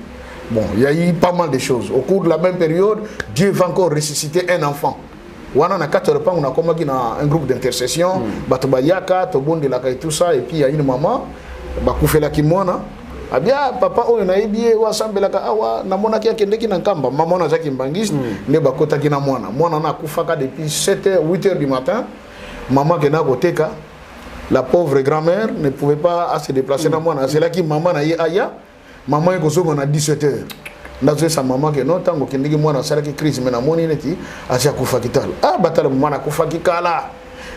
S1: Bon il y a eu pas mal de choses au cours de la même période. Dieu va encore ressusciter un enfant. Wana na 4 repas on a commencé un groupe d'intercession batubayaka to bonde la et tout ça et puis il y a une maman bakufela kimona. Abia papa oyo na ibie wasambelaka awa na mona kia kendeki na nkamba mama na zaki mbangiste ne bakota kina mwana na kufaka depuis 7h 8h du matin maman kena koteka la pauvre grand-mère ne pouvait pas se déplacer na mwana c'est là qui maman na aya maman eko zongo na 17h ndazo sa maman ke no tango kendeki mwana sala ki crise mena moni neti asia kufa kitala batala mwana kufa kikala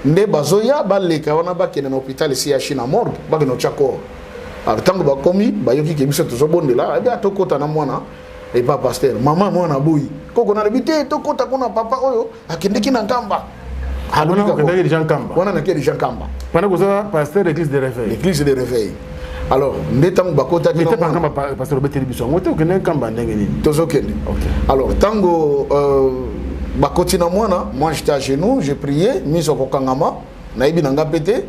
S1: nde bazoya baleka wana bakene na hôpital ici ya China morgue bakeno chako. Alors tango ba komi ba yoki ke biso tozo bondela abia tokota na mwana et pas pasteur maman mwana boyi koko na lebite tokota kuna papa oyo akendeki na nkamba
S2: alona akendeki déjà nkamba
S1: wana na ke déjà nkamba
S2: pana ko ça pasteur l'église de réveil
S1: alors nde tango ba kota
S2: ki na nkamba pasteur beteli biso ngote ko kende nkamba ndenge nini
S1: tozo kende. Alors tango ba koti na mwana moi j'étais à genoux je priais miso ko kangama na ibi na ngapete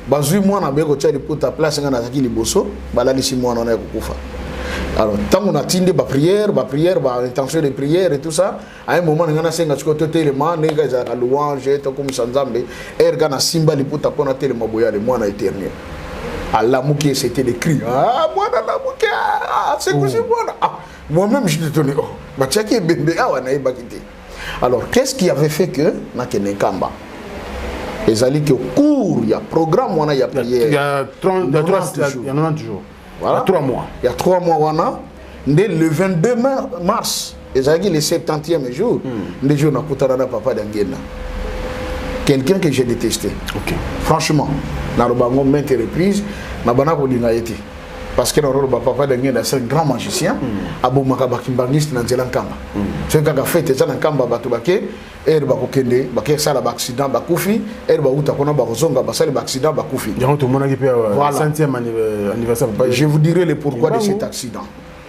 S1: bazui mwana beko tchali puta place ngana zaki liboso balalisi mwana na kukufa. Alors tant on a tindé ba prière ba intention de prière et tout ça à un moment ngana senga tsko totelema nega za louange to comme sanzambe erga na simba liputa pona telema boyale mwana éternel. Allah muki c'était des cris mwana la muki c'est que c'est mwana moi-même je te tenais ba tchaki bembe awa na ibakité. Alors qu'est-ce qui avait fait que na kenenkamba les alliés qui au cours, il y a programme, il y a prière.
S2: Il y a 90 jours.
S1: Voilà.
S2: Il y a 3 mois.
S1: Il y a 3 mois, dès le 22 mars, les alliés, le 70e jour, les jours, on a papa d'Angena. Quelqu'un que j'ai détesté. Franchement, dans le bango, maintes reprises, je n'ai été. Parce que le papa d'Angena, c'est un grand magicien. Abou Makabakimbangiste, dans le Kamba. C'est un gars qui a fait ça dans le Kamba, Batubake. Et ba kokende ba ke sala ba accident ba kufi et ba uta kona ba zonga ba sala ba accident ba kufi.
S2: Donc tout le monde qui peut 100e anniversaire papa.
S1: Je vous dirai le pourquoi de cet accident.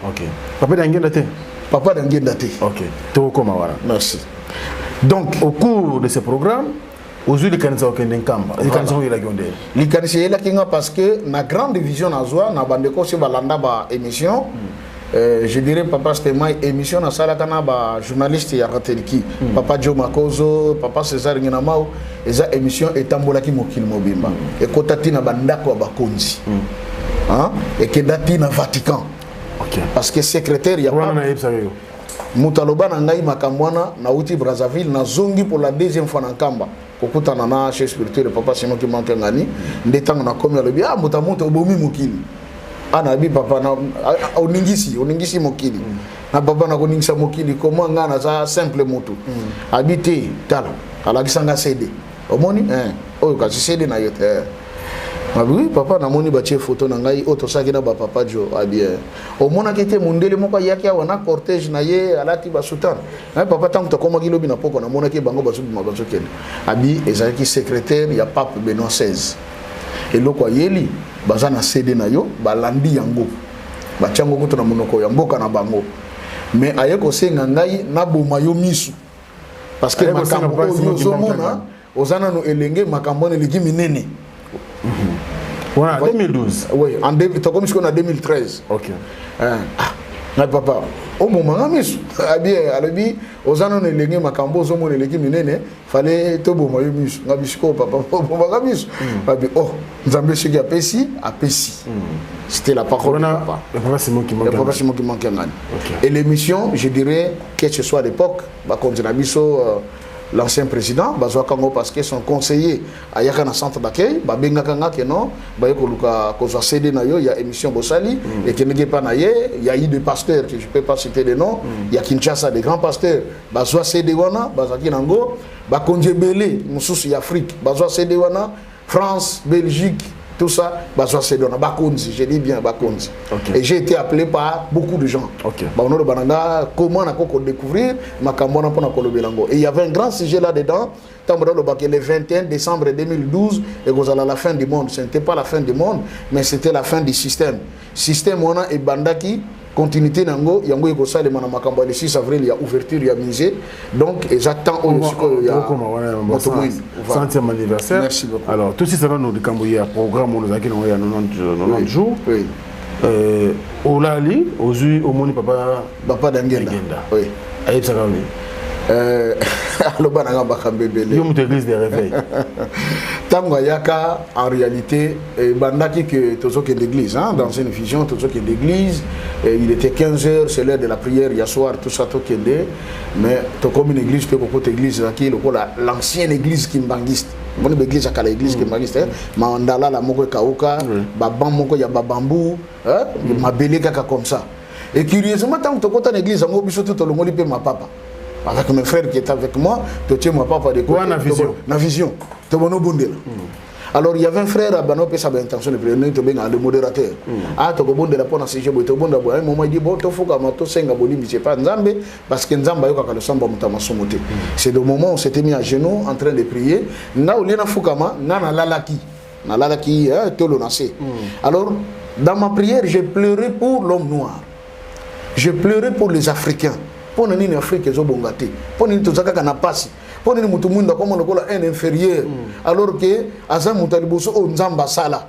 S2: OK. Papa d'Angena té.
S1: Papa d'Angena té.
S2: OK. To koma wala.
S1: Merci.
S2: Donc au cours de ce programme aujourd'hui les kanisa okende nkamba. Les kanisa yela gonde.
S1: Les kanisa yela kinga parce que na grande vision na zwa na bandeko se balanda ba émission je dirais papa Stéma émission na sala kana ba journaliste ya Kateliki papa Joe Makozo papa César Nginamao eza émission etambolaki mokili mobimba ekotati na bandako ba konzi hein ekedati na Vatican parce que secrétaire ya papa Mutaloba na ngai makambwana na uti Brazzaville na zongi pour la deuxième fois na Kamba kokutana na chef spirituel papa Simon qui manque ngani ndetanga na komi alobi ah mutamoto obomi mokili ana bi papa na oningisi mokili na papa na koningisa mokili comment ngana za simple moto habité tala alakisanga CD omoni oyo kasi CD na yote oui papa na moni ba chef photo na ngai auto saki na ba papa Jo abie omona kete mundele moko yaki wana cortège na ye alati ba sultan na papa tangu to koma kilobi na poko na mona ke bango ba subi mabazo kende abi ezaki secrétaire ya pape Benoît XVI eloko yeli baza na CD na yo balandi yango bachango kuto na monoko ya mboka na bango mais ayeko senga ngai na boma yo misu parce que makambo yo zomona ozana no elenge makambo ne ligi minene
S2: voilà 2012
S1: oui en 2013
S2: OK
S1: na papa au moment na misu abie alobi ozana no elenge makambo zomona eligi minene fallait to boma yo misu ngabisiko papa boma misu babi oh nzambe shiki apesi c'était la parole de papa
S2: le papa Simon qui manque
S1: et l'émission je dirais que ce soit à l'époque ba konzina biso l'ancien président bazwa kango parce que son conseiller ayaka na centre d'accueil ba bengaka ngaka non ba yekoluka kozwa CD na yo ya émission Bosali et que n'était pas na ye il y a eu des pasteurs que je peux pas citer les noms il y a Kinshasa des grands pasteurs bazwa CD wana bazaki nango ba konjebele mususu ya Afrique bazwa CD wana France Belgique tout ça bazwa CD wana bakonzi je dis bien bakonzi et j'ai été appelé par beaucoup de gens ba ono bananga comment na ko découvrir makambo na pona kolobelango et il y avait un grand sujet là dedans tambola le bac le 21 décembre 2012 et gozala la fin du monde ce n'était pas la fin du monde mais c'était la fin du système wana et bandaki continuité nango yango eko sale mana makambo le 6 avril il y a ouverture il y a musée donc j'attends au siko ya
S2: 100e anniversaire.
S1: Merci beaucoup.
S2: Alors tout ça nous de camboya programme on a qui il y a 90 jours au lali au moni papa
S1: Dangenda oui
S2: ayib sakawni
S1: le bananga bakambebele
S2: yo mutu église des réveils
S1: tango yaka en réalité bandaki que tozo que l'église hein dans une vision tozo que l'église il était 15h c'est l'heure de la prière hier soir tout ça to kende mais to comme une église peut côté église qui l'ancienne église kimbangiste mon église akala église kimbangiste mandala la moko kauka babam moko ya babambu hein mabele kaka comme ça et curieusement tant to côté l'église ngo biso to longoli pe ma papa avec mes frères qui étaient avec moi, tu moi papa de quoi na vision. Tu bono bondela. Alors il y avait un frère à Bano pe sa intention de prendre to benga le modérateur. Ah to bondela pona sije bo to bonda bo un moment il dit bon to foka ma to senga boli bi c'est pas Nzambe parce que Nzamba yoka le samba mutama somote. C'est le moment où on s'était mis à genoux en train de prier. Na olena fukama na lalaki to lo nasé. Alors dans ma prière, j'ai pleuré pour l'homme noir. J'ai pleuré pour les Africains. Pour nini Afrique zo bongate pour nini tozaka kana pasi pour nini mutu munda comme on le un inférieur alors que azam mutaliboso o nzamba sala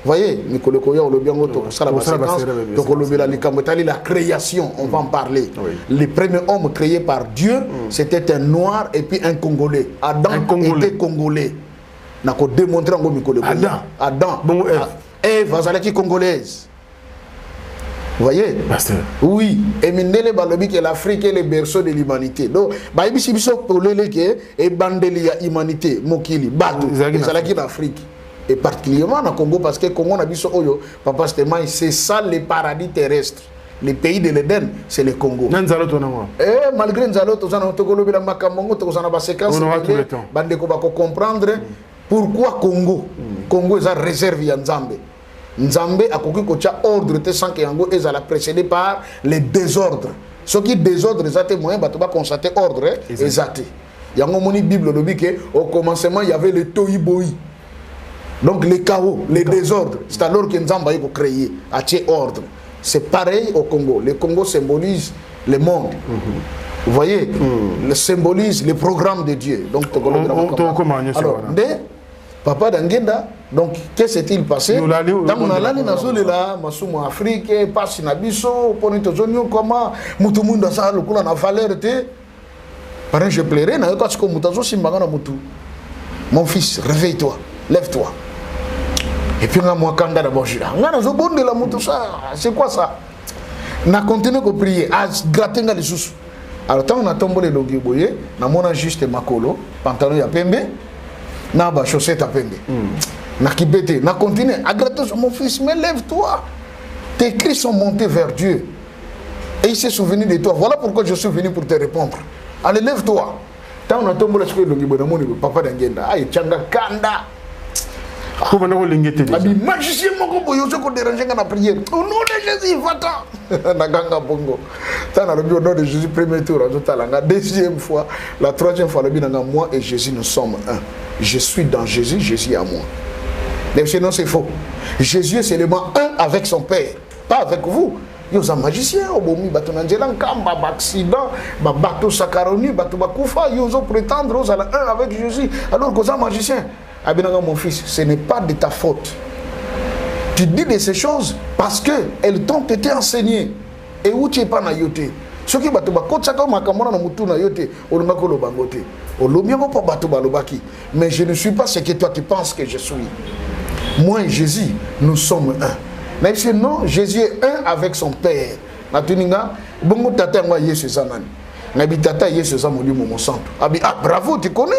S1: voyez Nicolas Koya o lobiango to sala ba séquence to kolobela likambo tali la création on va en parler le premier homme créé par Dieu c'était un noir et puis un congolais Adam était congolais na ko démontrer ngo Nicolas Koya Adam
S2: bon
S1: Ève azalaki congolaise. Vous voyez?
S2: Pasteur.
S1: Oui. Et Mindele balobi que l'Afrique est le berceau de l'humanité. Donc, bah ici biso polele que et bandeli ya humanité mokili bato ezalaki l'Afrique et particulièrement na Congo parce que Congo na biso oyo papa Stéma c'est ça le paradis terrestre. Le pays de l'Éden, c'est le Congo. Malgré Nzaloto, on a tokolobi la makambo to zana ba séquence bande ko ba comprendre pourquoi Congo. Congo est à réserve ya Nzambe. Nzambe a koki kocha ordre te sans que yango ezala précédé par les désordres. Ce qui désordre ezate moyen bato ba constater ordre ezate. Yango moni Bible lobi que au commencement il y avait le tohu-bohu. Donc les chaos, les désordres, c'est alors que Nzamba a créé a tié ordre. C'est pareil au Congo. Le Congo symbolise le monde. Vous voyez, le symbolise le programme de Dieu. Donc alors, Papa d'Angenda, donc qu'est-ce s'est-il passé? Dans mon alali nazole là, masumo Afrique, passe nabiso, ponito zonio comment, mutu munda sa lokula na valeur te. Parent je plairais na parce que mutazo simbanga na mutu. Mon fils, réveille-toi, lève-toi. Et puis moi kanda d'abord je là. Nga nazo bonde la mutu ça, c'est quoi ça? Na continuer à prier, à gratter les sous. Alors tant on a tombé les logi boye, na mona juste makolo, pantalon ya pembe. Na ba chaussette à pembe. Na kibete, na continue à gratter sur mon fils, mais lève-toi. Tes cris sont montés vers Dieu. Et il s'est souvenu de toi. Voilà pourquoi je suis venu pour te répondre. Allez, lève-toi. Tant on a tombé le square de papa d'Angenda. Aïe, tchanga kanda.
S2: Comment on l'ingété déjà?
S1: Abi magicien moko boyo ko déranger na prière. Au nom de Jésus, va-t'en. Na ganga bongo. Tant na au nom de Jésus premier tour, la deuxième fois, la troisième fois le binanga moi et Jésus nous sommes un. Je suis dans Jésus, Jésus à moi. Mais sinon c'est faux. Jésus est seulement un avec son Père, pas avec vous. Yo za magicien obomi bato nanjela nkamba ba accident ba bato sakaroni bato bakufa yo zo prétendre aux un avec Jésus alors que za magicien. Abinanga mon fils, ce n'est pas de ta faute. Tu dis de ces choses parce que elles t'ont été enseignées. Et où tu es pas na yote. Ce qui bato bakotsa ka makamona na mutu na yote olunga ko lobangote. Olomiango pa bato balobaki. Mais je ne suis pas ce que toi tu penses que je suis. Moi et Jésus, nous sommes un. Mais non, Jésus est un avec son Père. Natuninga, bongo tata ngwa Yesu zanani. Nabi tata Yesu zamoli mon santo. Abi ah bravo, tu connais?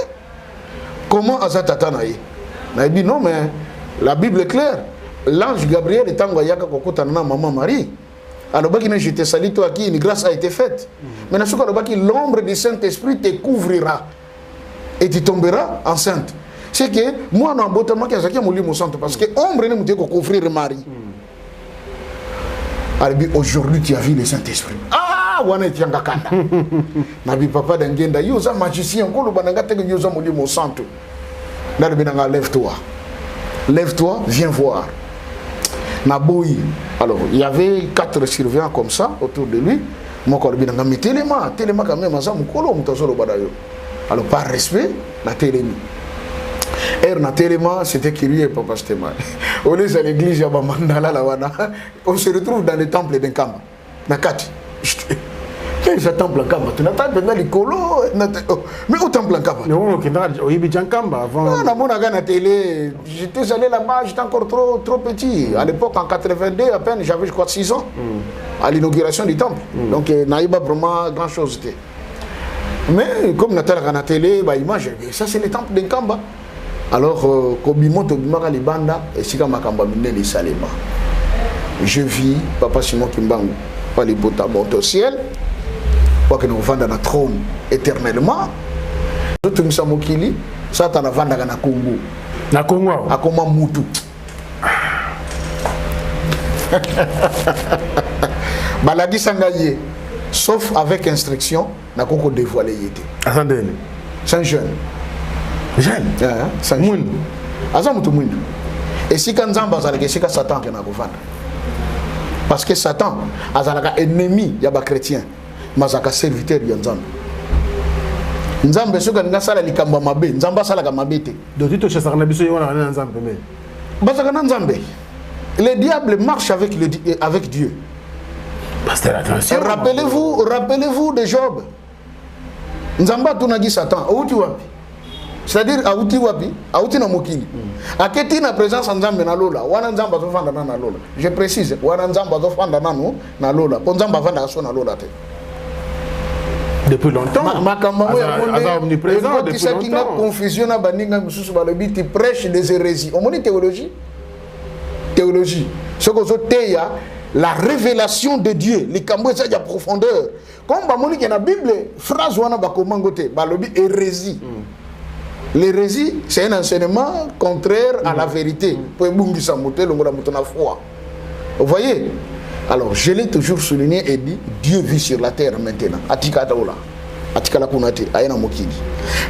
S1: Comment azatata naïe? Nabi non mais la Bible est claire. L'ange Gabriel est en yaka kokota na maman Marie. Alors baki je te salue toi qui une grâce a été faite. Mais nasuka baki l'ombre du Saint-Esprit te couvrira et tu tomberas enceinte. C'est que moi non botamma qui azaki moli mon santo parce que ombre ne me couvrir Marie. Alors aujourd'hui tu as vu le Saint-Esprit. Ah wana tianga kanda. Nabi papa d'Angenda yoza magicien ko bananga te yoza moli mon santo. Là benanga lève-toi. Lève-toi, viens voir. Naboui. Alors, il y avait 4 surveillants comme ça autour de lui. Mon corps binanga mais téléma quand même ça mukolo mutazolo badayo. Alors par respect, la téléma. Na téléma, c'était curieux papa Stéma. On est à l'église ya mandala la wana. On se retrouve dans le temple d'Nkamba. Nakati. Mais ce temple Nkamba, tu n'attends pas les colos. Mais au temple Nkamba.
S2: Non, au Ibi Nkamba avant.
S1: Non, mon aga na télé, j'étais allé là-bas, j'étais encore trop petit. À l'époque en 82 à peine, j'avais je crois 6 ans. À l'inauguration du temple. Donc naïba vraiment grand chose. Mais comme Nathalie a la télé, bah image, ça c'est le temple d'Nkamba. Alors, Kobimoto Bimara Libanda et Sika Makamba Mine les Salema. Je vis, Papa Simon Kimbangu, pas les bottes à monter au ciel, pour que nous vendons dans notre trône éternellement. Nous sommes à Mokili, ça t'en a vendu dans Congo.
S2: Na Congo
S1: à comment Moutou. Baladi Sangaye, sauf avec instruction, n'a qu'on dévoilé yété.
S2: Attendez.
S1: C'est un jeune.
S2: Jeune.
S1: C'est un jeune. Azamutu Mwindu. Et si quand Zamba Zalake, c'est que Satan qui n'a pas vendu. Parce que Satan, Azalaka ennemi, il y a des chrétiens. Mais Azalaka serviteur, il y a Nzambe. Nzambe, ce que nous avons dit, Kamba Mabe, Nzamba Salaka Mabete.
S2: Donc, tu as dit que Nzambe.
S1: Bazakana Nzambe. Le diable marche avec Dieu.
S2: Pasteur, attention.
S1: Rappelez-vous de Job. Nzamba tunagi Satan. Où tu vas? C'est-à-dire Aouti Wapi, Aouti na Mokili. Aketi na présence Nzambe na lola, wana Nzamba zo fanda na lola. Je précise, wana Nzamba zo fanda na lola. Po Nzamba fanda so na lola te.
S2: Depuis longtemps.
S1: Makambo omniprésent depuis longtemps. Qui n'a confusion na baninga mususu balobi ti prêche des hérésies. On moni théologie. Théologie. Ce que zo teya la révélation de Dieu, les cambo ça ya profondeur. Comme ba moni que na Bible phrase wana ba komangote, balobi hérésie. L'hérésie, c'est un enseignement contraire à la vérité. Vous voyez? Alors, je l'ai toujours souligné et dit, Dieu vit sur la terre maintenant.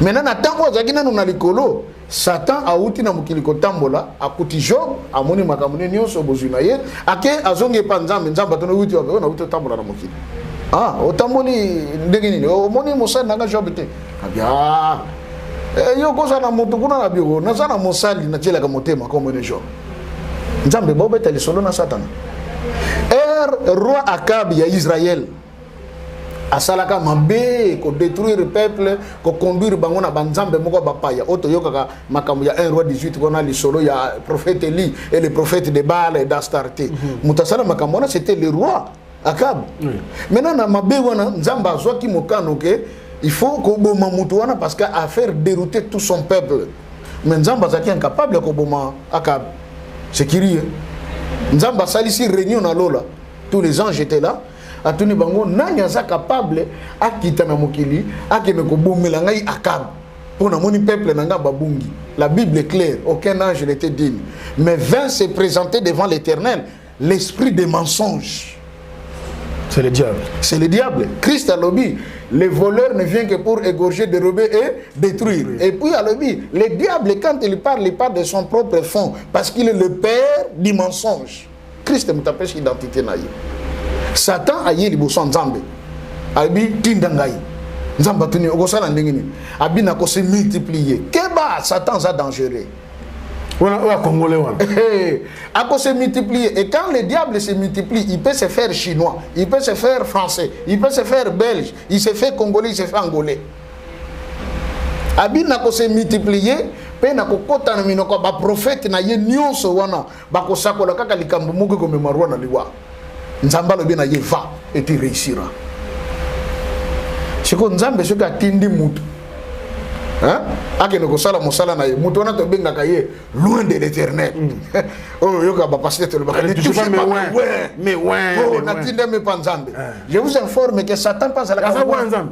S1: Maintenant, Satan a outi na mokili kotambola, akuti Job, amoni makamune nyonso bozunaye, ake azonge panzambe, nzamba tono outi na outi tambola na mokili. Ah, otamboli ndenge nini? Omoni mosa nanga Job te. Abia yo koza na moto kuna na bureau naza na mosali na tielaka motema comme les gens nzambe bobeta lisolo na satana roi Akab ya Israël asalaka mabe ko détruire le peuple ko conduire bango na banzambe moko bapaya oto yokaka makambo ya 1 roi 18 kona lisolo ya prophète Eli et le prophète de Baal et d'Astarté mutasala makambo na c'était le roi Akab maintenant na mabe wana nzamba azwaki mokano ke il faut ko boma mutu wana parce que a faire dérouter tout son peuple mais nzamba zaki incapable ko boma Akab c'est curieux nzamba salisi réunion na lola tous les anges étaient là atuni bango nani aza capable akita na mokili akeme ko bomela ngai Akab pour na moni peuple nanga babungi. La Bible est claire, aucun ange n'était digne, mais vint se présenter devant l'Éternel l'esprit des mensonges.
S2: C'est le diable.
S1: C'est le diable. Christ a lobby. Le voleur ne vient que pour égorger, dérober et détruire. Oui. Et puis à lobby, le diable, quand il parle de son propre fond, parce qu'il est le père du mensonge. Christ me tapé identité naïe. Satan a yé liboso nzambe. Abi tindangai. Nzamba tuni okosala ndengini. Abi na ko se multiplier. Keba Satan ça dangereux.
S2: Congolais.
S1: À cause se multiplier. Et quand le diable se multiplie, il peut se faire chinois, il peut se faire français, il peut se faire belge, il se fait congolais, il se fait angolais. Abi na ko se multiplier, pe na ko kota na minoko ba prophète na ye nyonso wana ba ko sakola kaka likambo mugo ko memarwa na liwa. Nzamba lo bien na ye va et tu réussiras. Siko nzambe soka tindi mutu. Hein? Ake no kosala mosala na ye mutu wana to benga kaye loin de l'Éternel. Oh yoka ba passer te le baka.
S2: Mais ouais.
S1: Oh na tinde me panzambe. Je vous informe que Satan pense à la
S2: nzambe.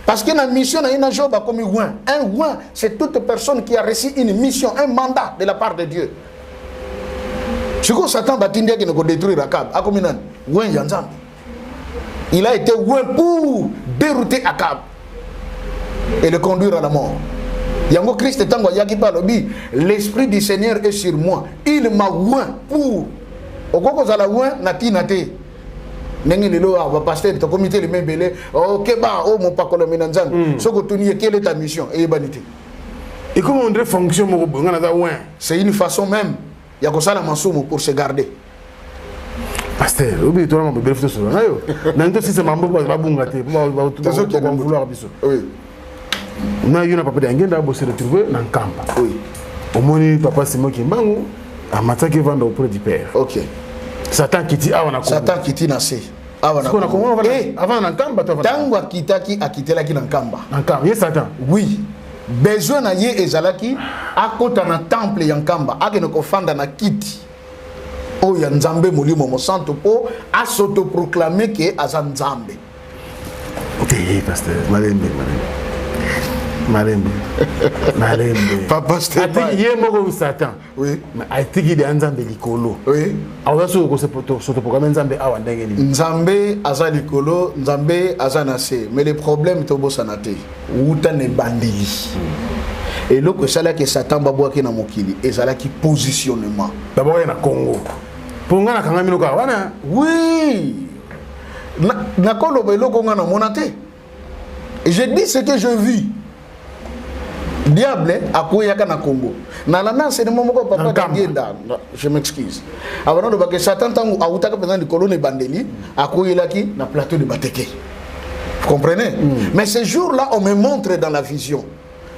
S1: Parce que la mission na ina job comme ouin. Un ouin, c'est toute personne qui a reçu une mission, un mandat de la part de Dieu. Siko Satan ba tinde ke no ko détruire Akab. Akominan ouin ya nzambe. Il a été ouin pour dérouter Akab et le conduire à la mort. Yango Christ tango yaki palobi, l'esprit du Seigneur est sur moi. Il m'a ouin pour okoko zala ouin na tinate. Nengi lelo va pasteur to comité le même belé. OK ba o mon pakolo minanzan. Soko tuni quelle est ta mission et banité.
S2: Et comment on devrait fonctionner mon ngana za ouin?
S1: C'est une façon même ya ko sala masumo pour se garder.
S2: Pasteur, obi to na mo belefto so na yo. Nanto si c'est mambo ba bungate, ba vouloir biso.
S1: Oui.
S2: Na yuna papa de ngenda bo se retrouver dans Kamba.
S1: Oui.
S2: Au moni papa Simon Kimbangu a mataki vendre auprès du père.
S1: OK.
S2: Satan kiti awana ko.
S1: Satan kiti na se. Awana
S2: ko na ko avant na Kamba to.
S1: Tango akitaki akitelaki na Kamba.
S2: Na Kamba, ye Satan.
S1: Oui. Besoin na ye ezalaki akota na temple ya Kamba, akene ko fanda na kiti. O ya nzambe molimo mo santo po asoto proclamer que aza nzambe.
S2: OK, pasteur, malembe.
S1: Papa Stéphane.
S2: Ati yé moko Satan.
S1: Oui.
S2: Mais ati ki de nzambe likolo.
S1: Oui.
S2: Awa so ko se soto programme nzambe awa ndenge ni.
S1: Nzambe aza likolo, nzambe aza na se. Mais le problème to bo sanate. Uta ne bandeli. Et loko sala que Satan babwa ki na mokili, ezala ki positionnement.
S2: D'abord na Congo. Ponga na kanga minoka wana.
S1: Oui. Na koloba eloko nga na monate. Et je dis ce que je vis. Diable akoyaka na Congo. Na lana c'est le moment ko papa d'Angenda. Je m'excuse. Avant de que Satan tangu autaka pendant de colonne bandeli akoyelaki na plateau de Bateke. Vous comprenez? Mais ce jour-là on me montre dans la vision.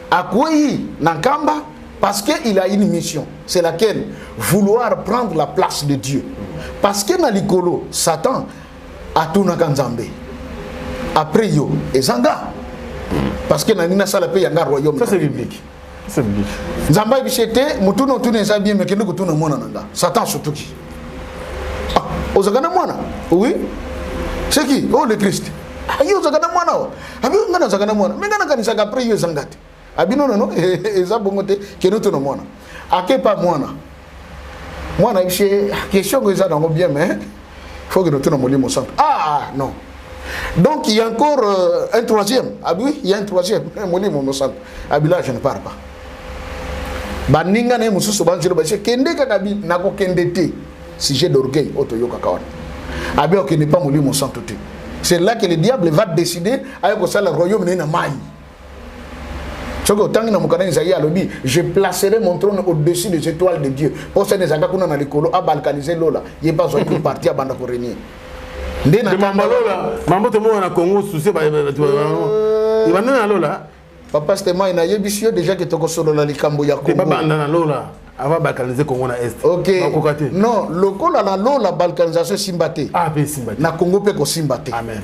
S1: Akoyi na Kamba parce qu'il a une mission, c'est laquelle vouloir prendre la place de Dieu. Parce que na likolo Satan atuna kanzambe. Après yo ezanga. Parce que nanina sala pe yanga royaume.
S2: Ça c'est biblique. C'est biblique.
S1: Nzamba bishete mutuno tune za bien mekende kutuna mwana nanga. Satan sotuki. Ah, ozagana mwana. Oui. C'est qui? Oh le Christ. Ayo ozagana mwana wa. Abi ngana ozagana mwana. Mengana kanisa ka après yo zangate. Abi non non eza bongote keno tuna mwana. Akepa mwana. Mwana bishe question que ça dans bien mais faut que nous tuna molimo centre. Ah non. Donc il y a encore un troisième. Ah oui, il y a un troisième. Ah là, je ne parle pas. Baninga ne mususu banjiro ba kende kakabi nako kendete. Sujet d'orgueil otoyoka kawana. Abi ok n'est pas molimo santé. C'est là que le diable va décider avec ça le royaume na mai. Je placerai mon trône au-dessus des étoiles de Dieu. Pour ça, les Agakuna na l'écolo a balkanisé Lola. Il n'y a pas besoin de partir à Banda pour régner. Papa, c'était moi, il y a déjà que tu as solo la likambo ya Congo. Ok. Non, le col à la balkanisation Simbate.
S2: Ah, Simbate.
S1: Na Congo peut Simbate.
S2: Amen.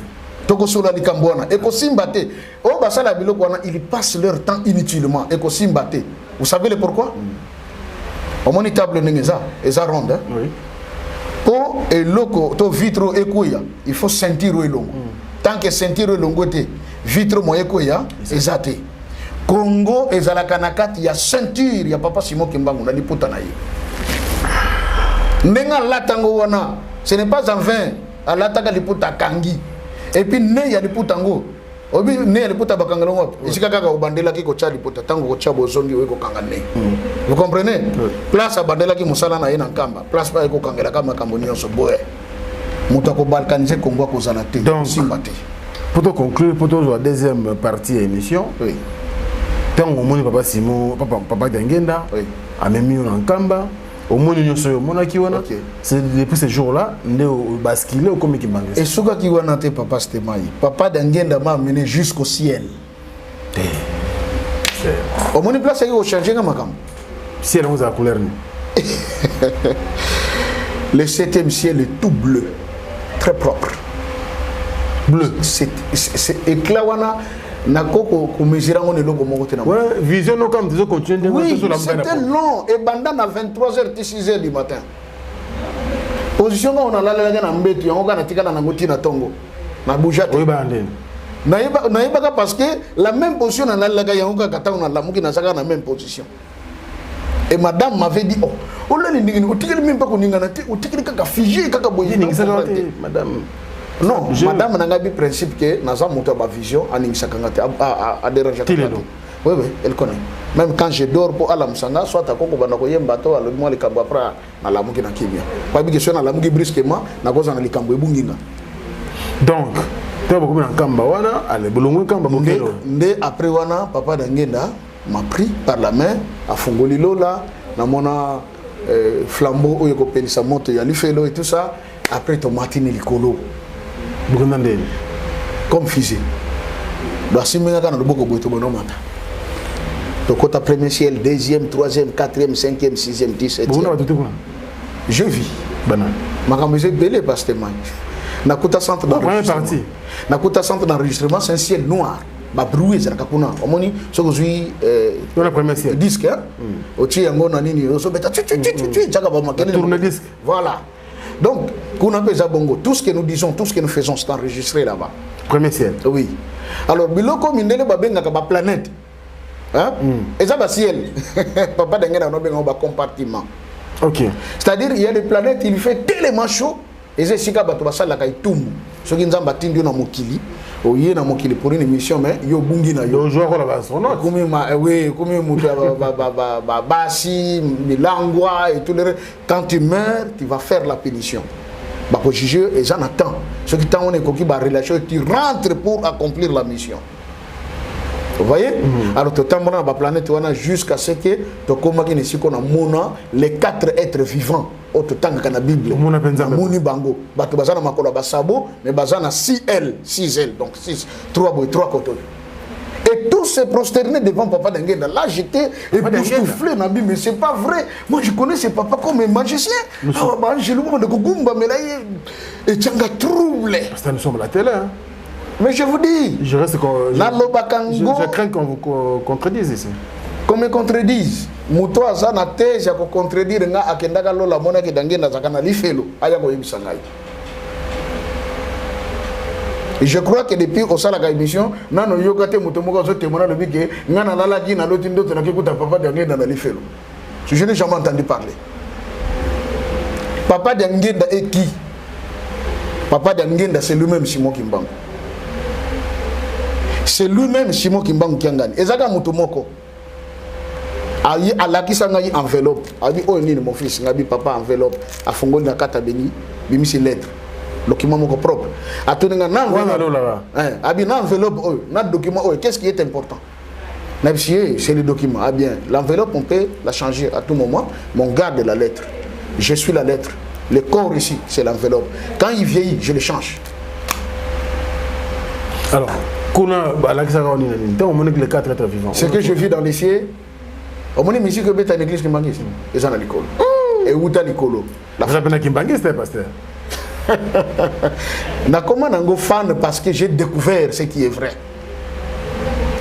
S1: Tokosola Likambwana. Et Simbate. Au Basala Bilokwana, ils passent leur temps inutilement. Et Simbate. Vous savez le pourquoi? Au moins, table Nengeza, et ça ronde.
S2: Oui.
S1: Pour et loco, to vitro et kouya, il faut sentir le longo. Tant que sentir le longo, vitro moye kouya, et zate. Congo et Zalakanakati, il y a ceinture, il y a papa Simon Kimbangu, on a dit putanaï. Nenga latango wana, ce n'est pas en vain, à l'ataka li puta kangi. Et puis ne il y a des putango. Obi ne ya liputa bakangalongo. Isika kaka ubandela ki ko cha liputa tango ko cha bozongi we ko kangane. Vous comprenez? Place abandela ki musala na yena nkamba. Place pa ko kangela kama kamboni yonso boye. Muta ko balkaniser Congo ko zalate.
S2: Donc
S1: Simbate.
S2: Pour conclure, pour la deuxième partie de l'émission.
S1: Oui.
S2: Tant au moins papa Simon, papa Dangenda,
S1: oui.
S2: a même mis en Kamba, au moins nous sommes monakiwana. C'est depuis ce jour-là, nous au basculé au comique banque.
S1: Et ce qui wana te papa Stémaï, papa Dangenda m'a mené jusqu'au ciel. Au moins place au changer comme makam.
S2: Ciel nous a couleur.
S1: Le 7e ciel est tout bleu, très propre.
S2: Bleu.
S1: C'est éclat wana.
S2: Ouais, vision no comme des continuer.
S1: Oui, c'était long et bandana à 23h 6h du matin. Position on a la na mbetu on na tika na ngoti na tongo na boujate.
S2: Oui bandé.
S1: Naïba parce que la même position na la ga yanga kata on la muki na saka na même position. Et madame m'avait dit oh là ni o tikeli même pas ko ninga na o tikeli kaka figé kaka boye
S2: ni madame.
S1: Non, madame n'a pas le principe que nous avons une vision à déranger. Oui, oui, elle connaît. Même quand je dors pour aller à Msanga, soit à Koko Banako Yembato, à l'autre mois, les Kambapra, à la Mouki Nakibia. Pas de question à la Mouki brusquement, n'a pas à l'Ikambo et Bunginga.
S2: Donc, tu as beaucoup de Kambawana, à l'Ebolongo Kambabokelo.
S1: Après Wana, papa Dangenda m'a pris par la main à Fongolilo là, dans mon flambeau où il y a sa moto, il y a l'Ifelo et tout ça. Après, ton matin, il colo. Comme fusée. Donc, si vous avez un beaucoup de temps, donc, au premier ciel, deuxième, troisième, quatrième, cinquième, sixième, 17e. Je vis. Je suis belé parce que je centre d'enregistrement. Nakuta centre d'enregistrement, c'est un ciel noir. Ba brouillé ça kakuna omoni soko zui
S2: la première ciel
S1: disque hein ochi yango na nini so beta tu chaka ba makene
S2: tourne disque
S1: voilà. Donc, tout ce que nous disons, tout ce que nous faisons, c'est enregistré là-bas.
S2: Premier ciel.
S1: Oui. Alors, Biloko Mindele Babenga ba planète. Hein? Et ça va ciel. Papa Dengena no benga ba compartiment.
S2: OK.
S1: C'est-à-dire il y a des planètes, il fait tellement chaud et c'est sika bato basala kai tumu. Ce qui nzamba tindio na mokili. Oye na mokili pour une émission mais yo bungi na yo.
S2: Yo joueur la base.
S1: Comme oui, comme muta basi milangwa et tout le quand tu meurs, tu vas faire la pénition. Bah pour juger et j'en attends. Ce qui t'en est coquille ba relation tu rentres pour accomplir la mission. Vous voyez? Alors tu t'en la planète wana jusqu'à ce que tu commences ici qu'on a mona les 4 êtres vivants. Autre temps que la Bible. Mouni bango. Bato bazana makola basabo mais bazana 6 ailes donc 6 3 côtés. Et tous se prosternaient devant papa Dangenda. Là j'étais époustouflé mais c'est pas vrai. Moi je connais ce papa comme un magicien. Ah bah j'ai le moment de Kugumba mais là il tient à trouble.
S2: Ça nous sommes à la télé hein.
S1: Mais je vous dis,
S2: je crains qu'on vous contredise ici.
S1: Qu'on me contredise. Muto azana teja ko contredire nga akendaka lola mona ke Dangenda zakana lifelo aya ko yibisanga. Et je crois que depuis au sala ka émission nano yokate muto moko zo témoigner le bike ngana lala ki na loti ndoto na kikuta papa Dangenda na lifelo. Je n'ai jamais entendu parler. Papa Dangenda est qui? Papa Dangenda c'est lui-même Simon Kimbangu. C'est lui-même Simon Kimbangu Kiangani. Ezaka mutomoko. Ayi alakisanga yi enveloppe. Abi o nini mon fils ngabi papa enveloppe. Afongoli na kata beni bimisi lettre. Document moko propre. Atonenga na enveloppe. Abi na enveloppe na document qu'est-ce qui est important? C'est le document. Ah bien, l'enveloppe, on peut la changer à tout moment, mais on garde la lettre. Je suis la lettre. Le corps ici, c'est l'enveloppe. Quand il vieillit, je le change.
S2: Alors, ce
S1: que je vis dans les cieux, on m'a dit que c'est une église qui manque ici. Et ça, l'école. Et où est l'école?
S2: La femme qui manque, c'est pasteur.
S1: Je suis fan parce que j'ai découvert ce qui est vrai.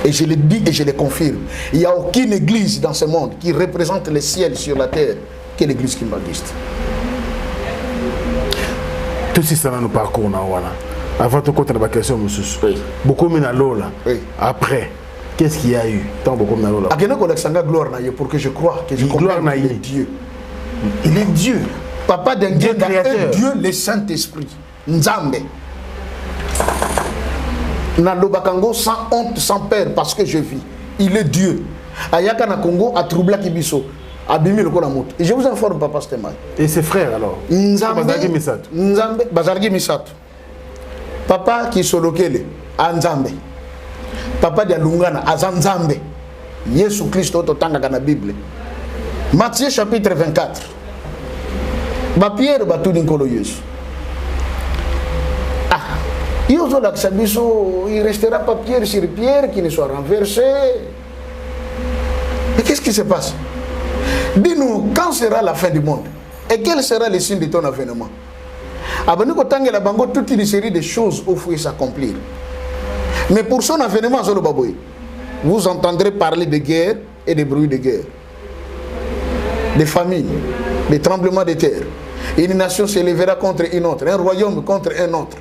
S1: Et je le dis et je le confirme. Il n'y a aucune église dans ce monde qui représente le ciel sur la terre que l'église kimbangiste.
S2: Tout ça dans nos parcours, avant de compter la question, beaucoup de Lola. Après, qu'est-ce qu'il y a eu? Tant beaucoup de Lola.
S1: Gloire pour que je croie que je comprenne qu'il est Dieu.
S2: Il est Dieu.
S1: Papa d'un Dieu créateur. Dieu, le Saint-Esprit. Nzambe. Nalobakango sans honte, sans peur, parce que je vis. Il est Dieu. Ayaka na Congo a troublé Kibiso. Abimi le Kolamut. Et je vous informe, Papa Stemay.
S2: Et ses frères alors?
S1: Nzambe. Bazargi Misato. Papa qui solokele. Anzambe. Papa de Lungana. Azanzambe. Yesu Christo totanga dans la Bible. Matthieu chapitre 24. Ba Pierre batu dinkolo Yesu. Il ne restera pas pierre sur pierre qui ne soit renversé. Mais qu'est-ce qui se passe? Dis-nous, quand sera la fin du monde? Et quel sera le signe de ton avènement? Toute une série de choses où il faut s'accomplir. Mais pour son avènement, vous entendrez parler de guerre et de bruits de guerre. Des famines, des tremblements de terre. Une nation s'élèvera contre une autre, un royaume contre un autre.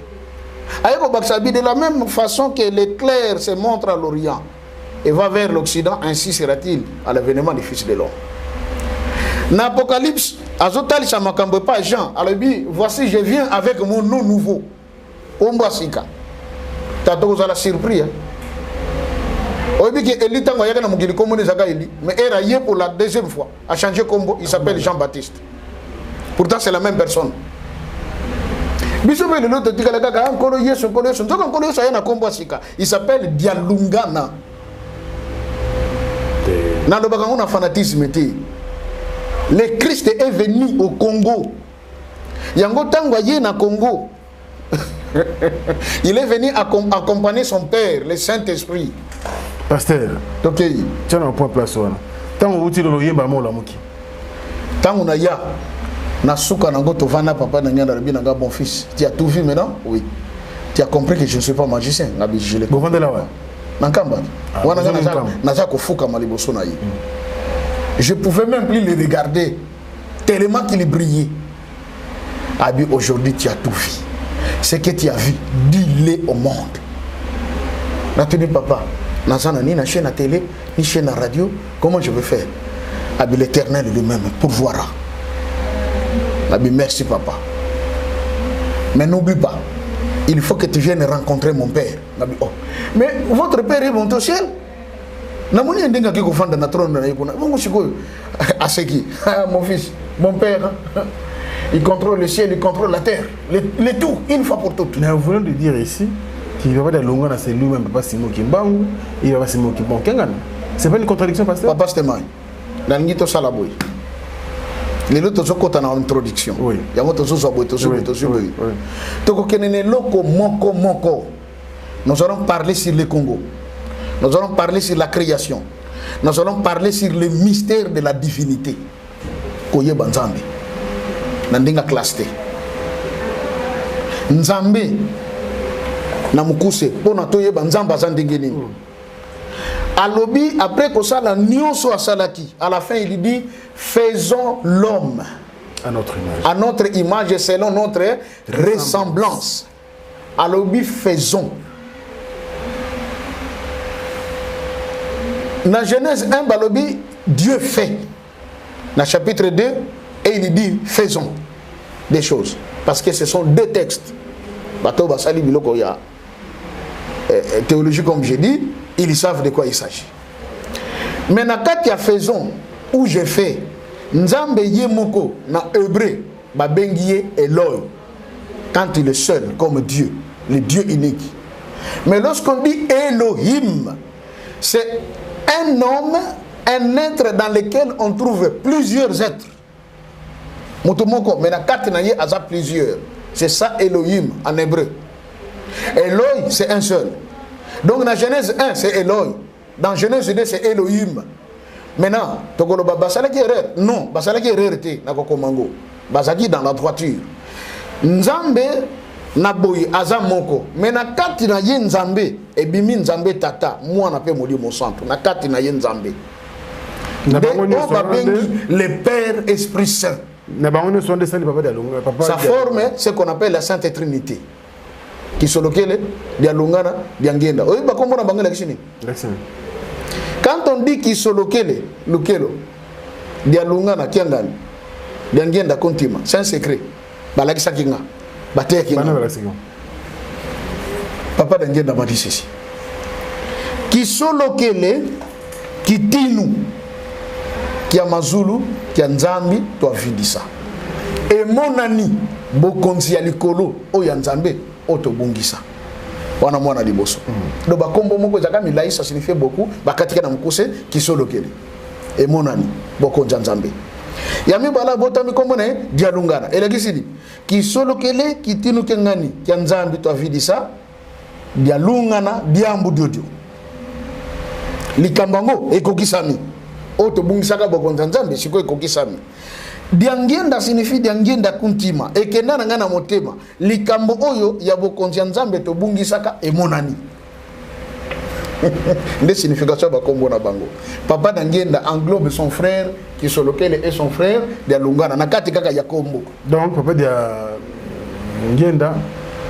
S1: De la même façon que l'éclair se montre à l'Orient et va vers l'Occident, ainsi sera-t-il à l'avènement du Fils de l'homme. Dans l'Apocalypse, Azotal Chamakambe pas Jean, alors voici je viens avec mon nom nouveau. Ombasika. Tato vous a la surpris. Mais il pour la deuxième fois a changé combo, il s'appelle Jean-Baptiste. Pourtant c'est la même personne. Il s'appelle Dialungana. Dans le fanatisme, le Christ est venu au Congo. Yango Tangoye na Congo. Il est venu accompagner son père, le Saint-Esprit.
S2: Pasteur,
S1: ok.
S2: Tu as un point place. Tant que tu as
S1: Tant on a ya. Nasuka nango tovana papa nanya na bien bon fils. Tu as tout vu maintenant? Oui. Tu as compris que je ne suis pas magicien. Je l'ai.
S2: Vous vendez là ouais.
S1: Nankamba. Wana naza ko fuka maliboso na yi. Je pouvais même plus le regarder tellement qu'il brillait. Abi aujourd'hui tu as tout vu. Ce que tu as vu, dis-le au monde. Nathalie papa, nazana ni na chaîne à télé, ni chaîne à radio, comment je vais faire? Abi l'Éternel lui-même pourvoira. Abi merci papa. Mais n'oublie pas, il faut que tu viennes rencontrer mon père. Abi, oh. Mais votre père est monté au ciel. Namoni ndenga ki kufanda na trône na yikuna. Bongo sikoyo. Aseki, mon fils, mon père. Il contrôle le ciel, il contrôle la terre. Le tout, une fois pour toutes.
S2: Mais vous voulez de dire ici qu'il va pas de longueur, c'est lui-même, Papa Simon Kimbangu, il va pas Simon Kimbangu. C'est pas une contradiction, pasteur?
S1: Papa Stemay, dans l'Ingito Salaboy. Les autres sont en introduction.
S2: Oui.
S1: Il y a d'autres choses à boire, nous allons parler sur le Congo. Nous allons parler sur la création. Nous allons parler sur le mystère de la divinité. Koye Banzambi. Nandinga klaste. Nzambe. Namukuse. Pona toye Banzamba Zandingeni. Alobi, après que ça, la nyonso a salaki. À la fin, il dit faisons l'homme
S2: à notre image.
S1: À notre image et selon notre ressemblance. Alobi, faisons. Dans Genèse 1, Balobi, Dieu fait. Dans chapitre 2, et il dit faisons des choses. Parce que ce sont deux textes. Bato Basali Biloko ya théologie, comme j'ai dit, ils savent de quoi il s'agit. Mais dans Katia faisons, où je fais, Nzambe Yemoko, dans hébreu, Babengiye Eloi, quand il est seul, comme Dieu, le Dieu unique. Mais lorsqu'on dit Elohim, c'est Un homme, un être dans lequel on trouve plusieurs êtres. Mutumoko, mais na quatre naye aza plusieurs. C'est ça Elohim en hébreu. Eloi, c'est un seul. Donc dans Genèse 1, c'est Eloi. Dans Genèse 2, c'est Elohim. Maintenant, Tokoloba Basalaki erreur. Non, Basalaki erreur était na Kokomango. Basaki dans la droiture. Nzambe naboyi aza moko. Mais na kati na ye Nzambe et bimi Nzambe tata, moi na pe moli mon centre. Na kati na ye Nzambe. Le Père Esprit Saint. Ça forme ce qu'on appelle la Sainte Trinité. Qui sont lokele, dialungana, diangenda. Oui, bah comment on a bangé la Chine? Quand on dit qu'ils sont lokele, lokelo, dialungana, kiangan, diangenda, kontima, c'est un secret. Bah la kisakinga, bah t'es kinga. Papa d'angenda m'a dit ceci. Qui sont lokele, qui tinu. Qui a mazulu, qui a nzambi, toi vidisa. Et mon ami, bokonzi ya likolo, o ya nzambe, o to bungisa. Wana mwana liboso. Donc ba kombo moko zaka milai ça signifie beaucoup, ba katika na mukuse ki solo kele. Et mon ami, bokonzi nzambe. Ya mi bala botami kombo ne dialungana. Et la gisidi, ki solo kele ki tinu kengani, ki a nzambi toi vidisa, dialungana, diambu diodio. Likambango ekokisami. Oto bungisaka bokonza nzambe siko ekokisami. Diangenda signifie diangenda kuntima ekenda na ngana motema likambo oyo ya bokonza nzambe to bungisaka emonani. Nde signification ba kombo na bango. Papa d'angenda englobe son frère qui sur lequel est son frère dialungana na kati kaka ya kombo.
S2: Donc papa d'angenda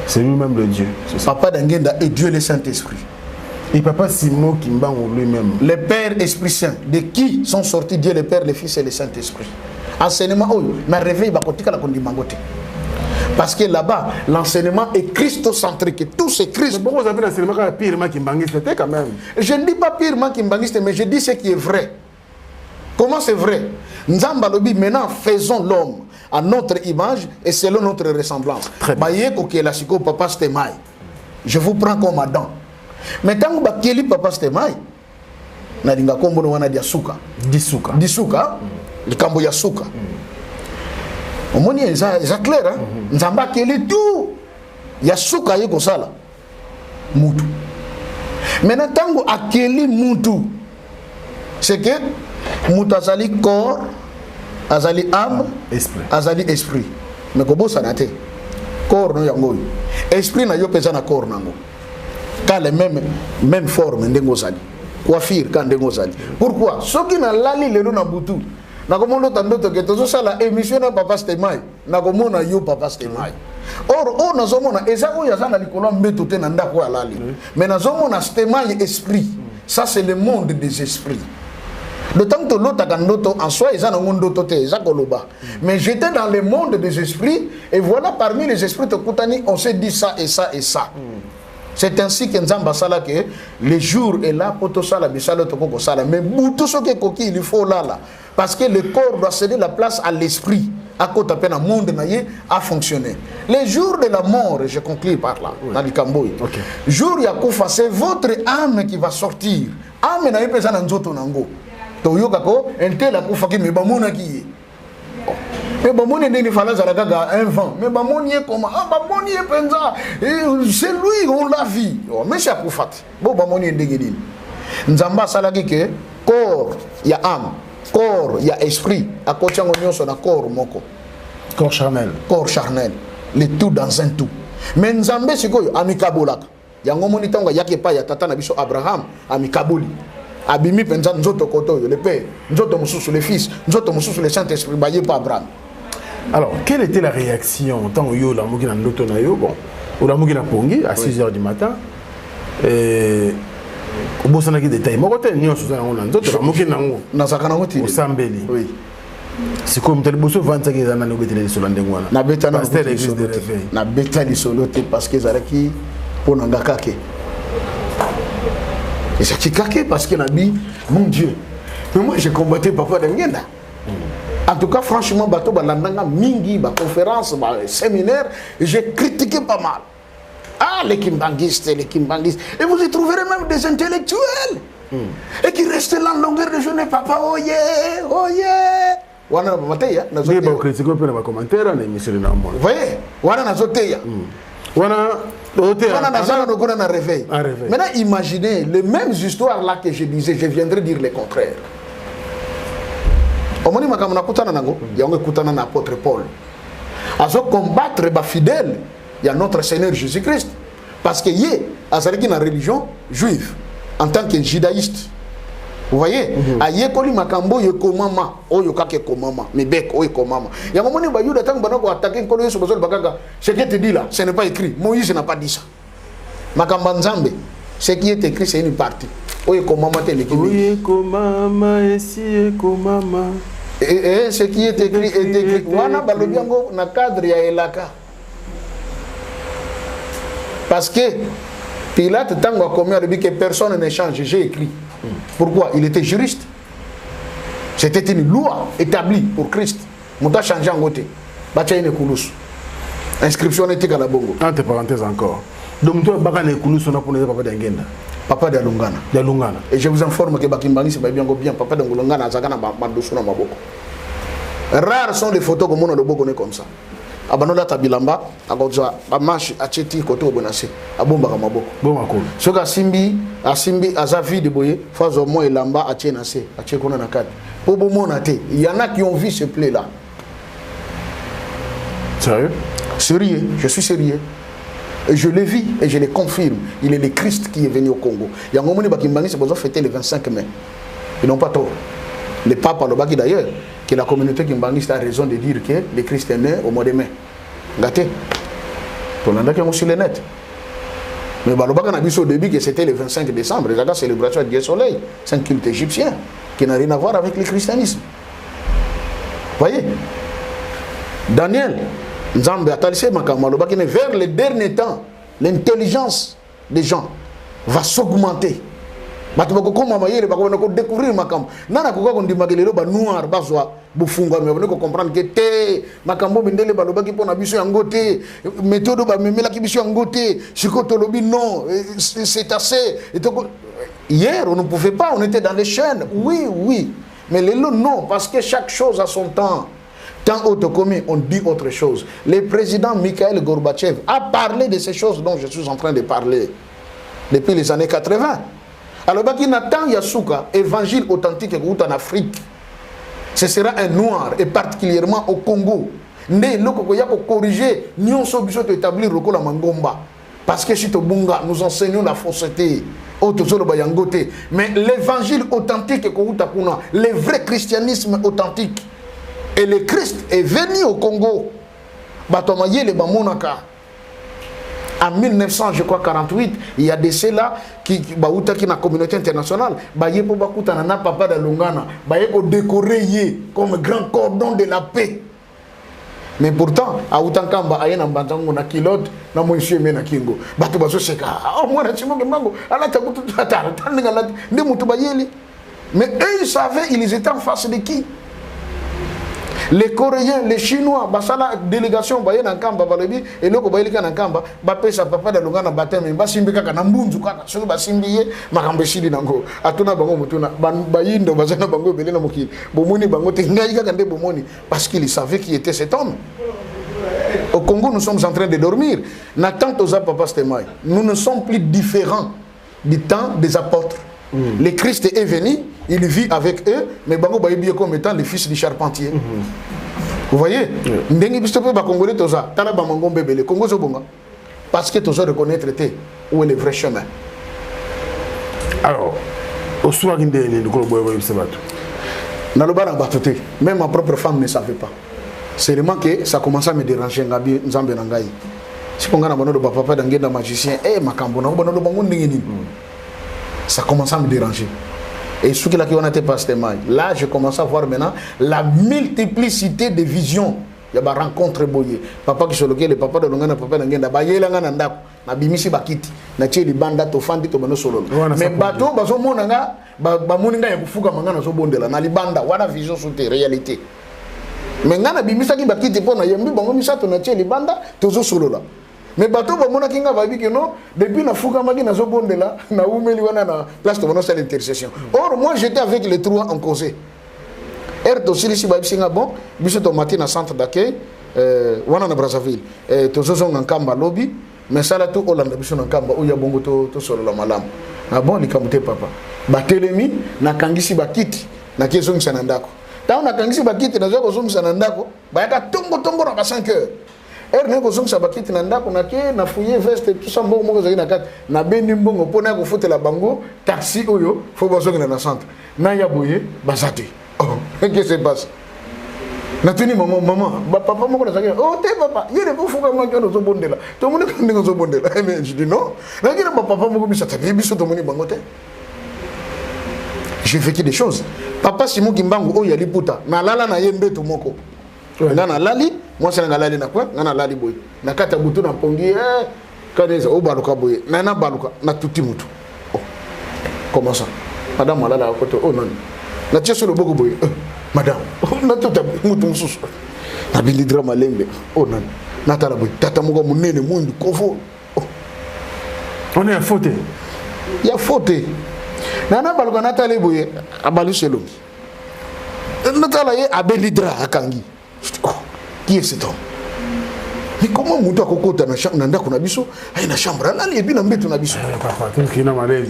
S2: c'est lui-même le Dieu.
S1: Papa d'angenda est Dieu le Saint-Esprit.
S2: Et Papa Simon Kimbango lui-même.
S1: Le Père Esprit Saint. De qui sont sortis Dieu le Père, le Fils et le Saint-Esprit? Enseignement, mais réveil, parce que là-bas, l'enseignement est christocentrique. Tout c'est Christ.
S2: Pourquoi vous avez l'enseignement pirement kimbangiste quand même?
S1: Je ne dis pas pirement kimbangiste, mais je dis ce qui est vrai. Comment c'est vrai? Nzamba lobi, maintenant faisons l'homme à notre image et selon notre ressemblance.
S2: Très bien.
S1: Je vous prends comme Adam. Mais tant que keli papa stemai na linga kombo no wana dia suka disuka likambo ya suka omoni eza clair hein nzamba keli tout ya suka yeko sala mutu maintenant tango akeli mutu c'est que mutu azali corps azali âme azali esprit mais ko bosa na te corps no yango esprit na yo pesa na corps nango quand les même forme ndengozali coiffure quand ndengozali pourquoi ce qui na lali lelo na butu na komono tandoto ke tozo sala émission na papa Stemai na komona yo papa Stemai or na zomona eza oya za na likolo mbeto te na ndako ya lali mais na zomona Stemai esprit ça c'est le monde des esprits. Le temps que l'autre kandoto en soi eza na ndoto te eza koloba mais j'étais dans le monde des esprits et voilà parmi les esprits te kutani on s'est dit ça et ça et ça. C'est ainsi que Nzamba sala que le jour est là pour tout ça la bisalo to koko sala mais tout ce que koki il faut là parce que le corps doit céder la place à l'esprit à côté à peine un monde naïe a fonctionné. Le jour de la mort, je conclue par là dans le Camboy. Jour yakufa c'est votre âme qui va sortir. Âme naïe pesa na nzoto nango. To yoka ko entel akufa ki me bamona ki. Mais bamoni ndeni fala zalaka un vent mais bamoni comment ah bamoni penza c'est lui on l'a vu mais c'est akufat bon bamoni ndengedini nzamba salaki que corps ya âme corps ya esprit akochango nyonso na corps moko
S2: corps charnel le tout dans un tout
S1: mais nzambe sikoyo amikabolaka yango moni tango yake pa ya tata na biso Abraham amikaboli abimi penza nzoto kotoyo le père nzoto mususu le fils nzoto mususu le Saint-Esprit baye pa Abraham.
S2: Alors, quelle était la réaction tant que yo la moki na ndoto na yo bon ou la moki na pongi à 6h du matin au bout de détail moi côté nyo so na ndoto la moki nango
S1: na sakana ngoti
S2: au sambeli
S1: oui
S2: c'est comme tel bosso 25 ans na ngobetele so lande ngwana
S1: na beta na
S2: l'église de réveil
S1: na beta li solote parce que zaraki pona ngakake et ça qui kake parce que nabi mon Dieu mais moi j'ai combattu papa d'Angenda. En tout cas, franchement, bateau balandanga mingi, ba conférence, ba séminaire, j'ai critiqué pas mal. Ah, les kimbangistes. Et vous y trouverez même des intellectuels. Et qui reste là en longueur de journée, papa, oh yeah, oh yeah. Wana bateya na zoteya.
S2: Ba critique pe na commentaire na émission na moi.
S1: Vous voyez? Wana na zoteya.
S2: Wana zoteya.
S1: Wana na zana no kuna na réveil. Maintenant imaginez les mêmes histoires là que je disais, je viendrai dire le contraire. Omoni makamuna kutana nango, yango kutana na apôtre Paul. Azo combattre ba fidèle, il y a notre Seigneur Jésus-Christ parce que yé azalaki na religion juive en tant que judaïste. Vous voyez, aye koli makambo yo komama, oyo kake komama, mebek oyo komama. Ya momoni ba yuda tang banako attaquer kolo yeso bazol bakanga, ce qui te dit là, ce n'est pas écrit. Moïse n'a pas dit ça. Makamba nzambe, ce qui est écrit c'est une partie. Oyo komama te l'équipe.
S2: Oyo komama esi komama.
S1: Et ce qui est écrit est écrit. Wana balobiango na cadre ya elaka. Parce que Pilate tango a commis a dit que personne ne change, j'ai écrit. Pourquoi? Il était juriste. C'était une loi établie pour Christ. Mouta changé en côté. Bacha une koulous. Inscription éthique à la bongo.
S2: Entre parenthèses encore. Donc toi baka ne koulous on a pour les papa d'Angenda.
S1: Papa de Lungana.
S2: De Lungana.
S1: Et je vous informe que Bakimbani c'est bien bien papa de Lungana zakana bandosuna maboko. Rares sont les photos comme on a le boko comme ça. Abanola tabilamba akoza amashi acheti koto bonase abomba ka maboko
S2: bon akolo
S1: soka asimbi azavi de boye fazo mo elamba atie na se atie kona na kati po bomona te il y en a qui ont vu ce play là.
S2: Sérieux?
S1: Sérieux, je suis sérieux. Et je le vis et je le confirme. Il est le Christ qui est venu au Congo. Il y a un moment où c'est besoin de fêter le 25 mai. Ils n'ont pas tort. Le pape a le baki d'ailleurs que la communauté kimbangiste a raison de dire que le Christ est né au mois de mai. Gâté. Pour l'indiquer aussi le net. Mais le baki a dit au début que c'était le 25 décembre. La célébration du soleil. C'est un culte égyptien qui n'a rien à voir avec le christianisme. Voyez? Daniel, Nzambe a talissé Makamaloba, vers les derniers temps, l'intelligence des gens va s'augmenter. Batu bakokoma mayele bakona ko découvrir makambo nana ko ko ndimagele lo ba noir bazwa bufungwa mais on ko comprendre que te makambo bindele balobaki pona biso yango te méthode ba memela ki biso yango te sikoto lobi non c'est assez. Hier on ne pouvait pas, on était dans les chaînes, oui mais les lots non parce que chaque chose a son temps. Tant autocommis, on dit autre chose. Le président Mikhail Gorbatchev a parlé de ces choses dont je suis en train de parler depuis les années 80. Alors, il Nathan Yasuka, évangile authentique en Afrique. Ce sera un noir, et particulièrement au Congo. Né, il faut corriger, nous sommes établir le Kola Mangomba. Parce que si nous enseignons la fausseté. Mais l'évangile authentique, le vrai christianisme authentique, et le Christ est venu au Congo. En 1948, il y a des ceux-là qui sont la communauté internationale. Ils ont papa de Lungana, ils ont décoré comme grand cordon de la paix. Mais pourtant, à Outankamba, il y a un kilote, il y a un kingo. Mais eux, ils savaient, ils étaient en face de qui? Les Coréens, les Chinois, la délégation en Kamba, et le Kobaïlika en Kamba, sa papa de Lungana baptême, Basimbika Kanambunzu, sur Basimbiye, Marambeshili Nango, Atuna Bango Mutuna, Bayindo, Bazana Bango, Belena Moki, Bomoni Bango, Tengaïga Gande Bomoni, parce qu'ils savaient qui était cet homme. Au Congo, nous sommes en train de dormir. Nathan Toza Papa Stemai, nous ne sommes plus différents du temps des apôtres. Le Christ est venu, il vit avec eux, mais Bango Baïbi comme étant le fils du charpentier. Vous voyez? Parce que tu dois reconnaître où est le vrai chemin.
S2: Alors, au soir de
S1: même ma propre femme ne savait pas. C'est vraiment que ça commence à me déranger. Si on a un papa d'un magicien, ça commence à me déranger. Et ce qui a été passé, là, je commence à voir maintenant la multiplicité de visions. Il y a des rencontres boyées. Papa qui se loquait, le papa de l'Ongana, papa de l'Ongana, il y a un bimisi bakiti, na tcheli banda to fandi to bano solo. Mais bateau, bazo monanga, moninga ya kufuka mangana zo bondela, na libanda, wana vision sur tes réalités. Mais ngana bimisa ki bakiti pona yembi bango misa to na tcheli banda to zo solo là. mais bato bamona kinga babi que non depuis na fuka maki na zobondela na umeli wana na place to bonose l'intercession. Or moi j'étais avec les trois en cause. To silisi babi singa bon biso to matin na centre d'accueil wana na Brazzaville to zozo ngamba lobby mais ça là tout Hollande biso ngamba o ya bongo to solo la malamu. Ah bon likamute papa. Batelemi na kangisi bakiti na kezo ngisa ndako. Ta na kangisi bakiti na zoko zongisa ndako bayaka tongo na ba 5 heures. Ne ko zongisa bakiti na ndako na ke na fouiller veste tout ça mbongo moko zaki na kat na bendi mbongo pona ko fotela bango taxi oyo fo bazonga na centre. Na ya boye bazate. Oh, qu'est-ce qui se passe? Natuni maman, papa moko na zaki. Oh te papa, yele ko fuka moko na zobondela. To moni ko ndinga zobondela. Mais je dis non. Na kina papa moko bisata biso to moni bango te. J'ai vécu des choses. Papa Simon Kimbangu oyo yali puta na lala na yembe to moko. Nga na lali, moi c'est na lali na quoi? Nga na lali boy. Na kata butu na pongi kaneza o baluka boy. Na baluka na tuti mutu. Oh. Comment ça? Madame malala koto oh non. Na tia sur le boko boy. Madame, na tota mutu mususu. Na bili drama lembe. Oh non. Na tala boy. Tata moko munene mundu kofo.
S2: On est à faute.
S1: Il y a faute. Nana baluka natale boye abalu selo. Natala ye abelidra akangi. Oh, qui est cet homme? Mais comment mutu akokota na chambre ndako na biso? Ay na chambre là et puis na mbeto na biso.
S2: Papa, tu qui na malade.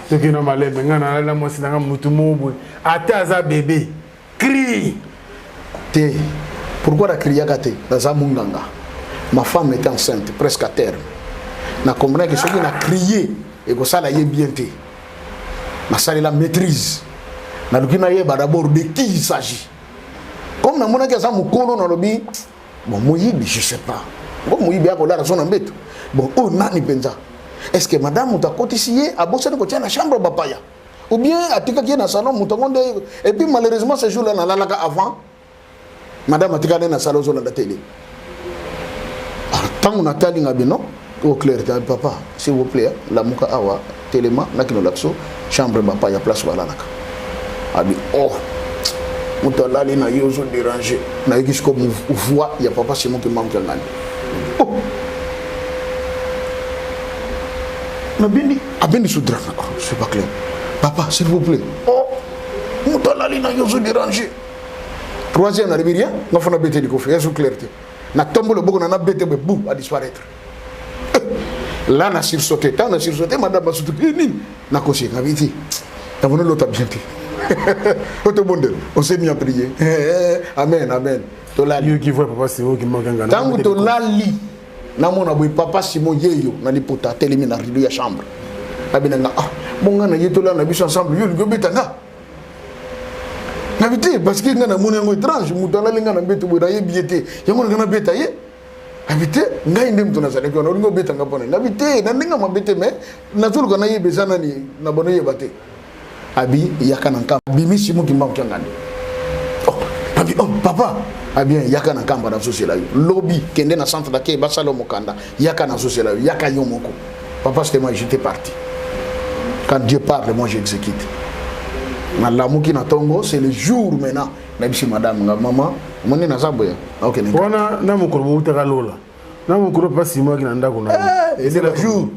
S2: Tu qui na malade, ngana la moi c'est na mutu mobo. Ata za bébé. Crie.
S1: Té. Pourquoi la crier kate na za munganga? Ma femme était enceinte presque à terme. Na comprendre que ce qui na crié et que ça la yé bien té. Ma salle la maîtrise. Na lukina yeba d'abord de qui il s'agit. Comme na mona kesa mukolo na lobi bon moyibi je sais pas. Bon moyibi akola raison na mbeto. Bon oh nani penza. Est-ce que madame mutakotisiye abosa ko tia na chambre bapaya? Ou bien atika ki na salon mutangonde et puis malheureusement ce jour là na lalaka avant madame atika na salon zo na télé. Tant on atali ngabino au clair papa s'il vous plaît la muka awa téléma nakino lakso chambre bapaya place wala naka. Abi oh mutalali na yozo déranger na yiki comme voix ya papa Simon qui manque ngani. Oh na bindi abendi soudra c'est pas clair. Papa s'il vous plaît. Oh mutalali na yozo déranger. Troisième na rien na fona bete di ko faire sous clarté. Na tombe le boko na bete be bou à disparaître. Là na sursauté, tant na sursauté madame surtout nini na kosi na viti. T'as venu l'autre bien. On s'est mis à prier. Amen, amen.
S2: Dieu qui voit papa Simon qui manque un gars.
S1: Tant que tu l'ali, na mon abou papa Simon yeyo na liputa telemi na rido ya chambre. Abinanga ah bon nga na yeto là na biso ensemble yo go betanga. Na bité parce que nga na mon ngo étrange mutala linga na beto bo na yebiete. Yango nga na beta ye. Habité ngai ndem tuna sale ko no ngo betanga pone. Na bité na ndinga mabete mais na tulu kana yebeza na ni na bono yebate. Abi yakana nkamba bimi Simon qui manque ngani. Oh abi oh papa abi yakana nkamba na société là lobby kende na centre d'accueil basalo mokanda yakana société là yaka yomoko. Papa c'était moi j'étais parti. Quand Dieu parle moi j'exécute. Na lamuki na tongo c'est le jour maintenant na bisi madame nga maman moni na zaboya. OK neka.
S2: Wana na mukuru utaka lola. Na mukuru pas Simon qui nanda kuna.
S1: C'est le jour.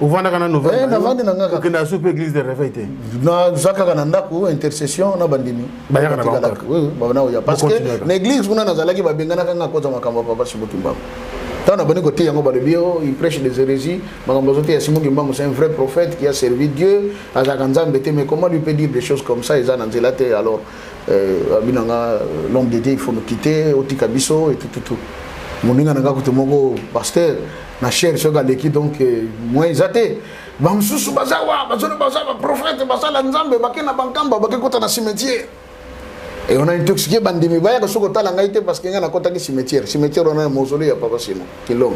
S2: Ou vanda kana nouvelle.
S1: Na vanda nga
S2: que na soupe église de réveil té.
S1: Na zaka kana ndako intercession na bandimi.
S2: Ba yaka na ba.
S1: Oui, ba na oya parce que l'église kuna na zalaki ba bengana kanga koza makambo papa Simutumba. Tant na bani côté yango ba de bio, il prêche des hérésies, makambo zote ya Simon Kimbangu c'est un vrai prophète qui a servi Dieu, azaka nzambe té mais comment lui peut dire des choses comme ça ezana nzelate alors abinanga l'homme de Dieu il faut nous quitter otika biso et tout. Moninga nanga ko moko pasteur na cher soga leki donc moi izate bamsusu bazawa bazona bazawa prophète basala nzambe bakena bankamba bakekota na cimetière et on a intoxiqué bandimi baya ko soko tala ngaite parce que ngana kota ki cimetière on a un mausolée ya papa Simon Kilongo.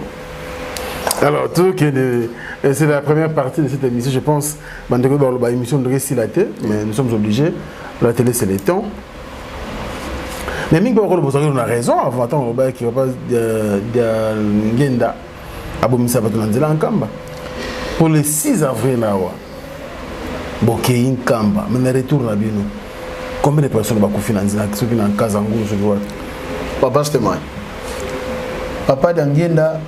S2: Alors tout c'est la première partie de cette émission je pense bandeko dans la émission de récilaté mais nous sommes obligés la télé c'est le temps. Mais Ming Boko on a raison avant attendre qui va pas de Ngenda abomisa bato nanzela nkamba pour le 6 avril là bokei nkamba mais retour na bino combien de personnes bakufi nanzela ceux qui na Kazangu je vois
S1: papa c'était moi papa d'Angenda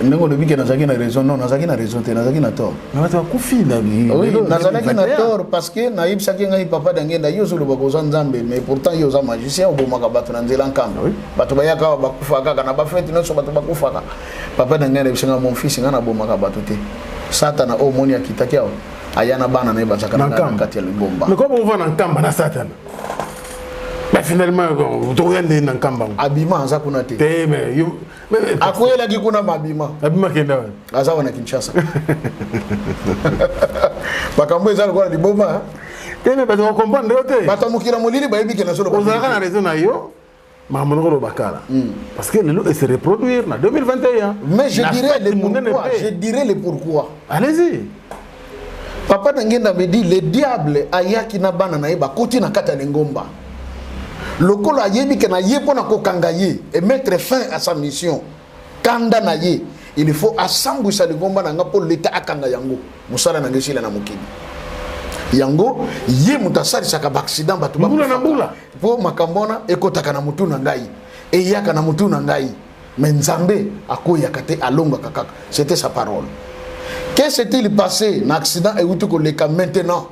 S1: ndenge lobi ke nazalaki na raison non nazalaki na raison te nazalaki na tort nazalaki na tort parce que nayebisaki ngai papa dangenda yo ozoloba koza nzambe mais pourtant yo oza magicien obomaka bato na nzela nkamba bato bayaka awa bakufaka kaka na bafete nyonso bato bakufaka papa dangenda ayebisanga mon fils ngai nabomaka bato te satana oyo omoni akitaki awa aya na bana na ye bazalaka na kati ya libomba
S2: mais comment ova na nkamba na satana mais finalement tokoyande na nkamba
S1: abima aza kuna te akoyelaki kuna mabima
S2: abima kenda wana
S1: aza wana Kinshasa bakambo eza lokola liboma
S2: te mais bato bakomprendre yo te
S1: bato mokila molili bayebi ke nazolo
S2: ozalaka na raison na yo makambo nokolo bakala parce que lelo se reproduire na 2021
S1: mais je dirais le pourquoi
S2: allez-y
S1: papa Dangenda me dit le diable ayaki na bana na ye bakoti na kata lengomba lokolo ayebi ke na ye pona kokanga ye et mettre fin à sa mission kanda na ye il faut asambwisa lengomba na nga po leta akanga yango musala na ngesila na mokili yango ye mutasalisaka accident bato
S2: mbula
S1: po makambona ekotaka na mutu na ngai eyaka na mutu na ngai mais nzambe akoyaka te alongaka kaka c'était sa parole. Qu'est-ce s'est-il passé dans l'accident et où tu as maintenant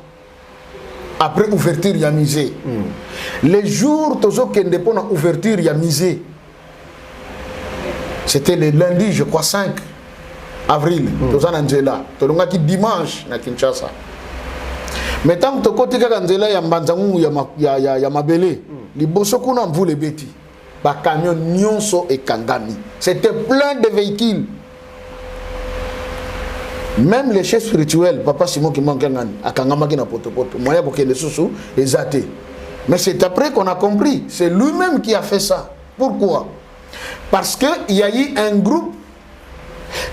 S1: après ouverture il y a musée les jours tozo kende pona ouverture il y a musée c'était le lundi je crois 5 avril toza na nzela tolonga ki dimanche na Kinshasa mais tant que côté ka nzela ya mbanzangu ya mabele liboso kuna mvule beti ba camion nyonso e kangami c'était plein de véhicules. Même les chefs spirituels, papa Simon qui manque à Kangamaki na poto moyen pour que les sous exaté. Mais c'est après qu'on a compris, c'est lui-même qui a fait ça. Pourquoi? Parce que il y a eu un groupe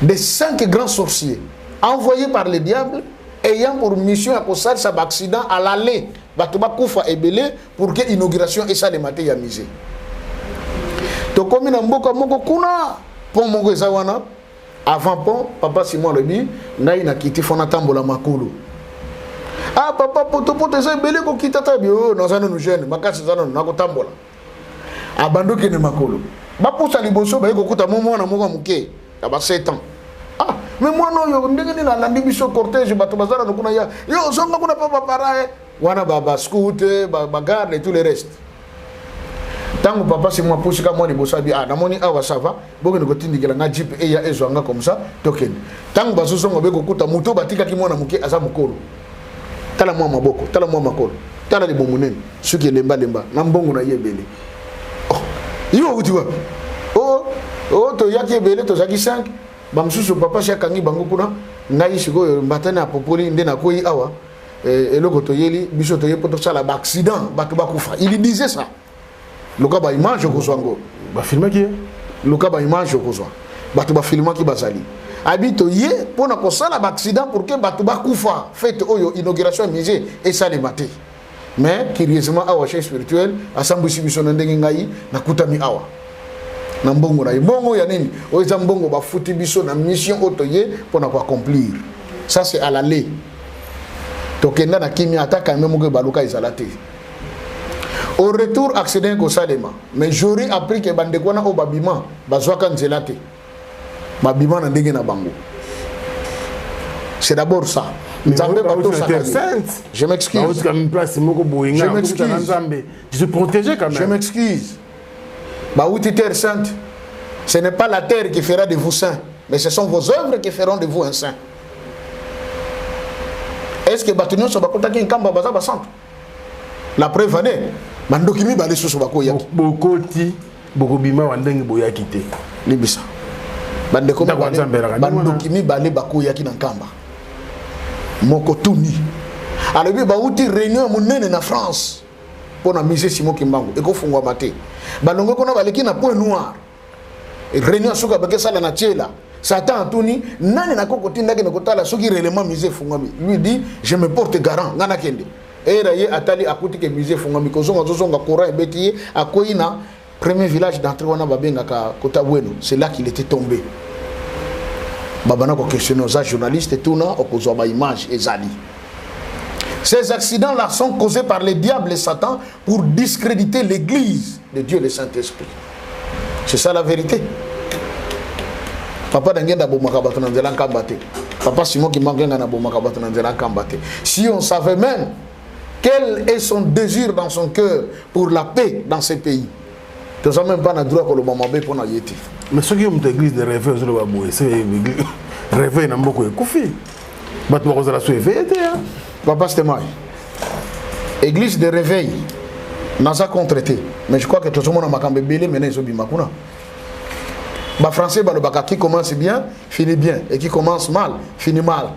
S1: de 5 grands sorciers envoyés par le diable ayant pour mission à cause de cet accident à l'aller Batuba Koufa et Belé pour que l'inauguration et ça les maté ya misé. To komi na mboka moko kuna pont moko ezawana. Avant pont, papa Simon Lebi, ngai na kiti fona tambola makulu. Ah papa poto eza belé ko kitata bio nazana no jeune makasi zana na ko tambola. Abando kene makulu. Ba pousa liboso ba ko kuta momo na moko muke, ba 7 ans. Ah mais moi non yo ndenge ni na landi biso cortège bato bazana no kuna ya. Yo zonga kuna papa parae wana baba scooter, ba garde et tout le reste. Tango papa c'est moi pousse comme moi les bossa bien na moni awa ça va bongo ne kotindi kela nga jeep e ya ezwanga comme ça token tango basoso ngobe ko kuta muto batika ki mwana muke aza mukolo tala mwa maboko tala mwa makolo tala li bomunene suki lemba na mbongo na yebele oh yo utiwa oh to yaki ebele to zaki 5 ba msusu papa shakangi bango kuna ngai siko mbatana popoli nde na koyi awa eloko to yeli biso to yepoto sala ba accident bato bakufa il disait ça. Luka ba image kozwango
S2: ba filma ki
S1: luka ba image kozwa bato ba filma ki bazali habito ye pona ko sala ba accident pour que bato ba kufa fête oyo inauguration musée et ça les maté mais curieusement awa chef spirituel asambusi biso na ndenge ngai na kutami awa na mbongo na mbongo ya nini oza mbongo ba futi biso na mission otoye pona ko accomplir ça c'est à l'aller tokenda na kimi ataka même ko baluka izalate. Au retour, accident au Salema. Mais j'aurais appris que Bandekwana au Babima, Bazwaka Nzelate. Babima n'a dégué na bango. C'est d'abord ça. Je m'excuse. Je m'excuse.
S2: Je suis protégé quand même.
S1: Je m'excuse. Baouti terre sainte. Ce n'est pas la terre qui fera de vous saints, mais ce sont vos œuvres qui feront de vous un saint. Est-ce que Batunion se bakota qui nkamba bazaba centre? La preuve année. Bandokimi balé sous bako yaki
S2: bokoti bokobima wandenge boyaki te
S1: libisa bandokimi balé bako yaki na nkamba moko tuni alobi bauti réunion monene na France pona musée Simon Kimbangu eko fungwa maté balongo kona baleki na point noir réunion suka bake sala na tiela Satan tuni nani na kokoti ndake na kotala soki réellement musée fungwami lui dit je me porte garant ngana kende. Et raye atali akuti ke musée fungami kozonga zozonga courant ebeti akoina premier village d'entrée wana babenga ka Kotabweno c'est là qu'il était tombé babana ko questionner aux journalistes et tout na opposant ba image ezali. Ces accidents là sont causés par le diable et Satan pour discréditer l'église de Dieu le Saint-Esprit. C'est ça la vérité. Papa d'Angenda Bomakabato Nanzela Kambate. Papa Simon qui manque un Bomakabato Nanzela Kambate. Si on savait même quel est son désir dans son cœur pour la paix dans ces pays, tu ne sais même pas le droit que le Mamabé pour la Yéti.
S2: Mais ceux qui ont une église de rêveurs, c'est rêver n'a beaucoup de koufi. Mais tu vas se réveiller.
S1: Papa c'était moi. Église de réveil, n'a pas contre-traité. Mais je crois que tout le monde a makambé belé maintenant ils ont bien makuna. Bah français bah le baka qui commence bien finit bien et qui commence mal finit mal.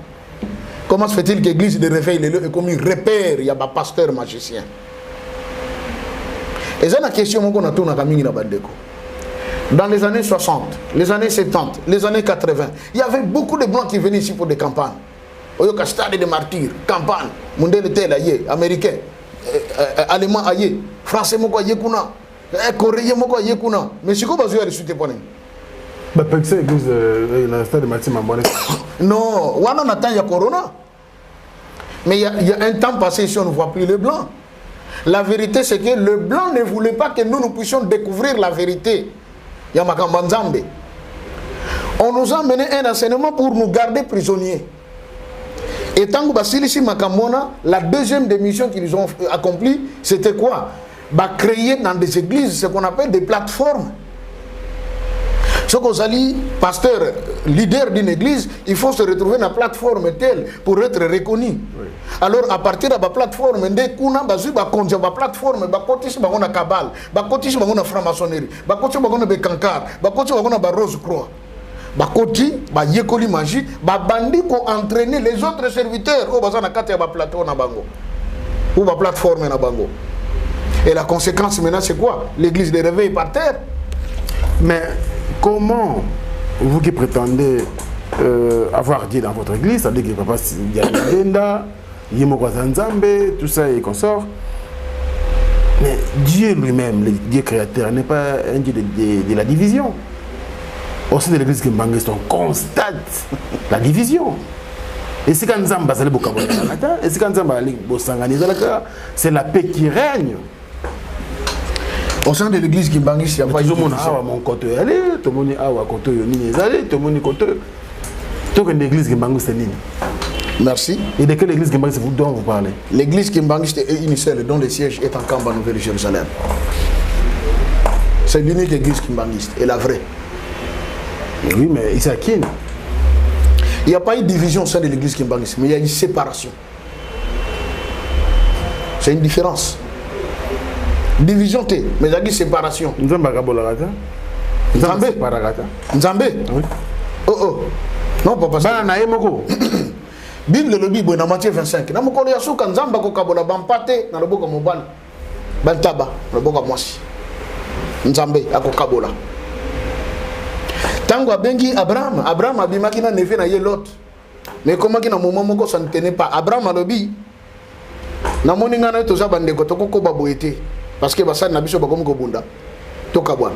S1: Comment se fait-il que l'église de réveil est comme un repère, il y a un pasteur magicien. Et c'est la question qu'on a tourné à Kamini Bandeko. Dans les années 60, les années 70, les années 80, il y avait beaucoup de blancs qui venaient ici pour des campagnes. Oyoka stade de martyrs, campagne, mondial tel aïe, américain, allemand aïe, français moko aïe kuna, coréen moko aïe kuna. Mais c'est quoi besoin de suite pour nous?
S2: Bah parce que l'église le stade de martyrs m'a.
S1: Non, on attend il y a corona. Mais il y a un temps passé ici on ne voit plus les blancs. La vérité c'est que le blanc ne voulait pas que nous puissions découvrir la vérité. Il y a Makambanzambe. On nous a mené un enseignement pour nous garder prisonniers. Et tant que Makamona, la deuxième démission qu'ils ont accomplie, c'était quoi? Créer dans des églises ce qu'on appelle des plateformes. Ce qu'on dit, pasteur, leader d'une église, il faut se retrouver dans la plateforme telle pour être reconnu. Oui. Alors à partir de la plateforme, dès qu'on a la plateforme, on a cabale, on a franc-maçonnerie, on a cancard, on a rose croix. Bakoti, yekoli magie, bandi ko entraîner les autres serviteurs au bazana kati ya plateau na bango ou ba plateforme na bango. Et la conséquence maintenant c'est quoi? L'église de réveil par terre.
S2: Mais comment vous qui prétendez avoir dit dans votre église, c'est-à-dire que papa Yanda, Yemoko Zanzambe, tout ça et consort, mais Dieu lui-même, le Dieu créateur, n'est pas un Dieu de la division. Au sein de l'église Kimbangiste, on constate la division. Et si quand Nzamba c'est la paix qui règne.
S1: Au sein de l'église Kimbangiste, il n'y a pas de division.
S2: Mon côté allé, tout le monde a côté allé, tout le monde côté. Tout que l'église Kimbangiste est nini.
S1: Merci.
S2: Et de quelle église Kimbangiste dont vous parlez?
S1: L'église Kimbangiste est une seule dont le siège est en Kamba, Nouvelle-Jérusalem. C'est l'unique église Kimbangiste et la vraie.
S2: Oui, mais ici à Kin.
S1: Il n'y a pas eu de division au sein de l'église Kimbangiste, mais il y a une séparation. C'est une différence. Division T, mais il y a une séparation.
S2: Nzambe Kabolagata.
S1: Nzambe
S2: Paragata.
S1: Nzambe.
S2: Oui.
S1: Oh. Non, papa.
S2: Bana Naemoko.
S1: Bible le Bible dans Matthieu 25. Na mokolo ya suka Nzamba ko kabola bampate na loboko mobala. Bantaba na loboko mwasi. Nzambe akokabola. Tango abengi Abraham abimaki na neve na ye Lot. Mais comment ki na moment moko ça ne tenait pas. Abraham alobi na moninga na toza bandeko tokoko baboyete parce que basali na biso bakomi ko bunda. Tokabwana.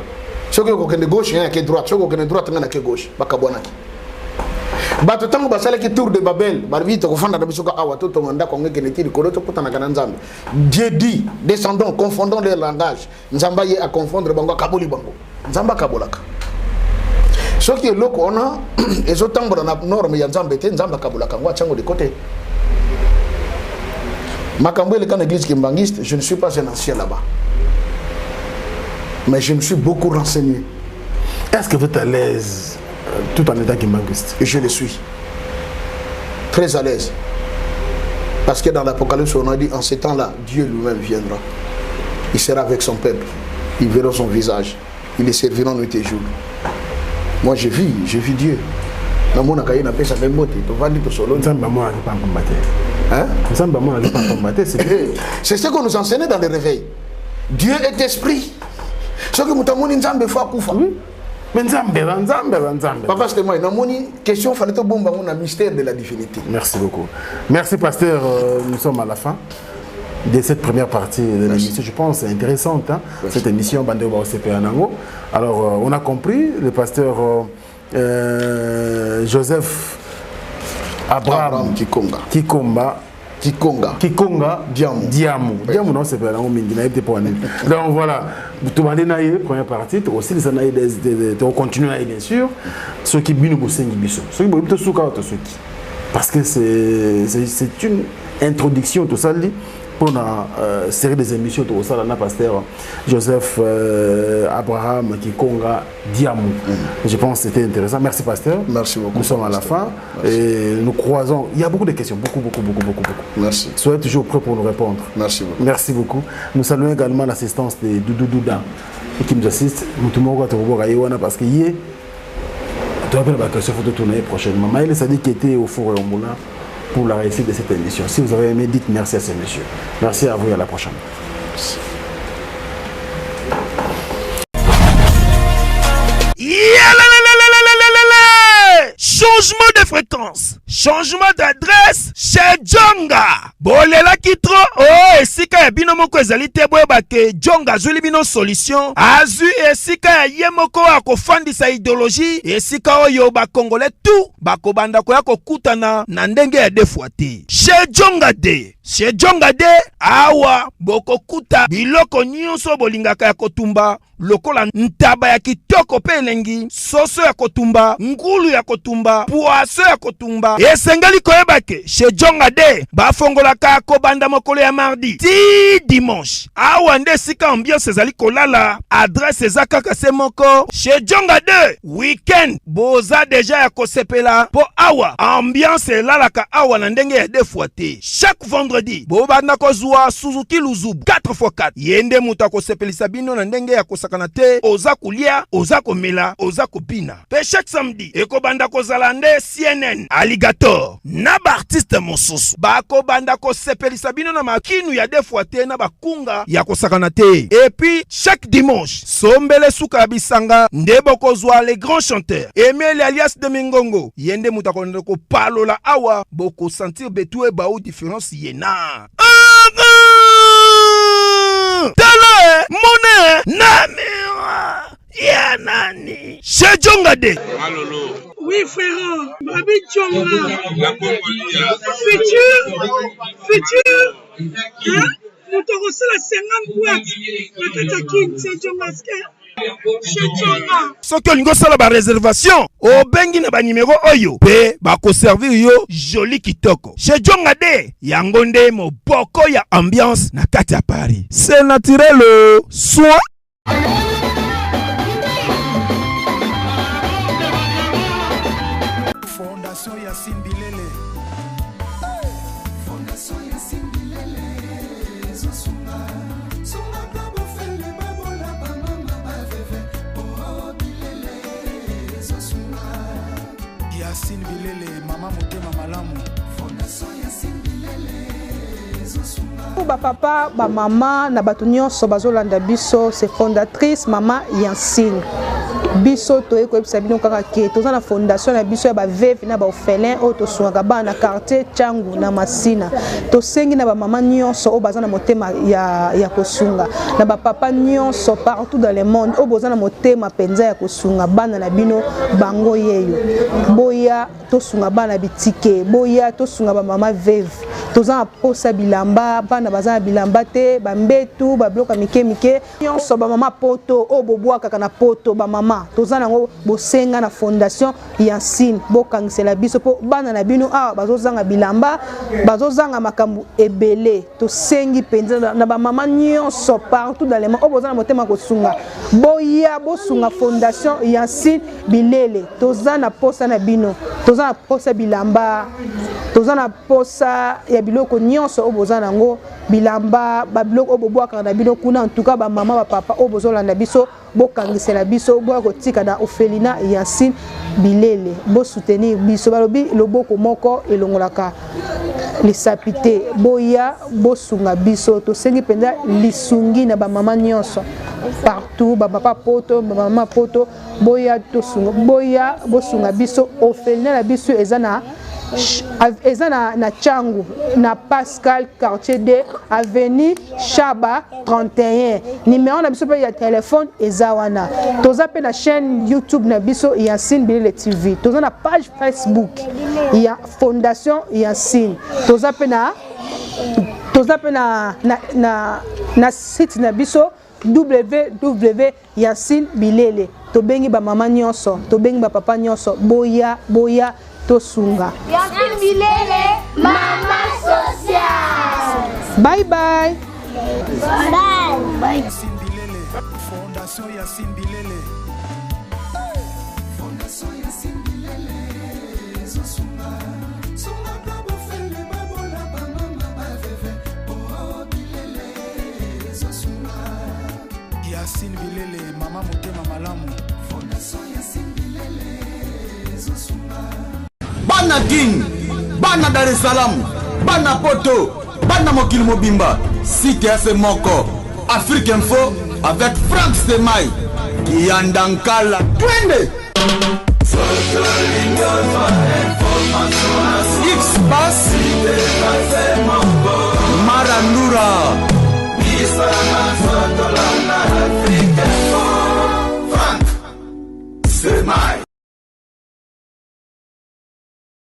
S1: Soki ko kende gauche ya ke droite, soko kende droite ngana ke gauche bakabwana ki. Bato tango basala ki tour de Babel, barbi to kofanda na biso ka awa to manda ko ngeke ne tiri ko to potana kana Nzambe. Dieu dit, descendons, confondons les langages. Nzamba ye à confondre bango kaboli bango. Nzamba kabolaka. Ce qui est là, on a, et autant dans la norme, il y a Nzamba kabolaka, on va tchango de côté. Makambo est quand l'église Kimbangiste, je ne suis pas un ancien là-bas. Mais je me suis beaucoup renseigné.
S2: Est-ce que vous êtes à l'aise tout en étant Kimbangiste?
S1: Et je le suis. Très à l'aise. Parce que dans l'Apocalypse, on a dit en ces temps-là, Dieu lui-même viendra. Il sera avec son peuple. Ils verront son visage. Ils les serviront nuit et jour. Moi, je vis Dieu. Dans mon accueil, on appelle ça même beauté. Tu vas dire tout solo. C'est ce qu'on nous enseignait dans le réveil. Dieu est esprit. Ce que nous avons dit, Nzambe faut koufa.
S2: Mais Nzambe.
S1: Papa, c'était moi. Dans mon question, il fallait que bon, on a mystère de la divinité.
S2: Merci beaucoup. Merci, pasteur. Nous sommes à la fin de cette première partie de l'émission. Je pense intéressante, hein, cette émission Bandeo OCP Anango. Alors, on a compris, le pasteur Joseph Abraham Kikomba
S1: Kikonga. Diamou.
S2: Diamou, non, c'est pas là, on m'a dit pour aller. Donc voilà, tout le monde première partie, aussi les analyses, on continue bien sûr. Ceux qui binent au Sénégal, ceux qui binent au Souka, parce que c'est une introduction, tout ça, pour la série des émissions, tout ça, là, pasteur Joseph Abraham Kikonga Diamou. Je pense que c'était intéressant. Merci, pasteur.
S1: Merci beaucoup.
S2: Nous sommes à la fin et nous croisons. Il y a beaucoup de questions, beaucoup.
S1: Merci.
S2: Soyez toujours prêts pour nous répondre.
S1: Merci beaucoup.
S2: Merci beaucoup. Nous saluons également l'assistance de Doudou Douda qui nous assiste. Nous tout le monde parce que hier, tu vas la question photo tourner prochainement. Maël Sadi qui était au four et au moulin pour la réussite de cette émission. Si vous avez aimé, dites merci à ces messieurs. Merci à vous et à la prochaine. Merci.
S3: Changement de fréquence, changement d'adresse chez Djonga. Bolela kitro, oh, esika ya bino moko ezali te boyeba ke Djonga azuli bino solution. Azu esika ya ye moko akofandisa idéologie, esika oyo ba Congolais tout bakobanda koya kokutana na ndenge ya defuate. Chez Djonga de. Chez Djonga de awa bokokuta biloko nyonso bolingaka ya kotumba lokola ntaba ya kitoko pe elengi, soso ya kotumba, ngulu ya kotumba, poaso ya kotumba. Esengeli koyeba ke chez Djonga de bafongolaka kobanda mokolo ya mardi ti dimanche. Awa nde sika ambiance ezali kolala, adresse eza kaka se moko. Chez Djonga de weekend boza deja ya kosepela po awa ambiance elalaka awa na ndenge ya defuate. Chaque vendredi bobanda kozwa Suzuki Luzubu 4x4 yende muta kosepelisa bino na ndenge ya kosakana te, oza kulia, oza komela, oza kopina. Pe chaque samedi ekobanda kozala nde CNN Alligator na ba artiste mosusu bakobanda kosepelisa bino na makinu ya defuate na bakunga ya kosakana te. Et puis chaque dimanche sombele suka ya bisanga nde bokozwa les grands chanteurs Emile alias de Mingongo yende muta konde ko palola awa boko sentir betue ba ou différence yena. Tala mone namira ya nani chez Djonga de.
S5: Oui frère, Babi Djonga. Futur. Hein? Nous t'avons reçu la 50 boîtes. La Katakine, c'est Djonga.
S3: Soki olingo sala ba réservation obengi na ba numéro oyo pe ba ko servir yo joli kitoko. Chez Djonga de yango nde moboko ya ambiance na kati ya Paris. C'est naturel soit
S6: Fondation Yassine Bilele. Fondation Yassine Bilele. Zosunga. Sunga kabo fele babola ba mama ba veve. Oh Bilele. Zosunga. Yassine Bilele, mama motema malamu. Fondation Yassine Bilele. Zosunga.
S4: Pour ba papa, ba mama na bato nyonso bazolanda biso, c'est fondatrice mama Yassine. Biso to ekoyebisa bino kaka ke toza na fondation na biso ya ba veuve na ba orphelin o to swanga ba na quartier Changu na Masina. To sengi na ba mama nyonso o baza na motema ya kosunga. Na ba papa nyonso partout dans le monde o boza na motema penza ya kosunga bana na bino bango yeyo. Boya to sunga bana bitike, boya to sunga ba mama veuve. Toza na posa bilamba bana baza na bilamba te, ba mbetu ba bloka mike nyonso ba mama poto o bobwa kaka na poto ba mama toza nango bosenga na fondation Yassine bokangisela biso po bana na bino awa bazozanga bilamba bazozanga makambu ebele tosengi penza na ba mama nyonso partout dans le monde oboza na motema kosunga boya bosunga fondation Yassine Bilele toza na posa na bino toza na posa bilamba toza na posa ya biloko nyonso oboza nango bilamba ba biloko obobwaka na bino kuna en tout cas ba mama ba papa obozolanda biso bokangisela biso boya kotika na Ophelina Yassine Bilele bo soutenir biso balobi loboko moko elongolaka lisapite boya bosunga biso tosengi penza lisungi na ba mama nyonso partout ba papa poto ba mama poto boya tosunga boya bosunga biso Ophelina na biso ezana na Changu na Pascal quartier de avenue Chaba 31 numéro na biso pe ya téléphone ezawana toza pe na chaîne YouTube na biso Yassine Bilele TV toza na page Facebook ya fondation Yassine toza pe na toza pe na site na biso www.Yacine Bilele. To bengi ba mama nyonso, to bengi ba papa nyonso, boya to sunga.
S7: Yacine Bilele, Mama Social.
S4: Bye bye.
S7: Bye.
S6: Fondation Yacine Bilele. Fondation Yacine Bilele. Zosunga. Sunga kabo fele babola ba mama ba veve. Oh Bilele. Zosunga. Yacine Bilele, mama motema malamu. Fondation Yacine Bilele. Zosunga.
S8: Bana King, Bana Dar es Salaam, Bana Poto, Bana Mokil Mobimba, Site FM Moko, Afrique Info avec Franck Semaï, Yandankala, Twende. X-Bass,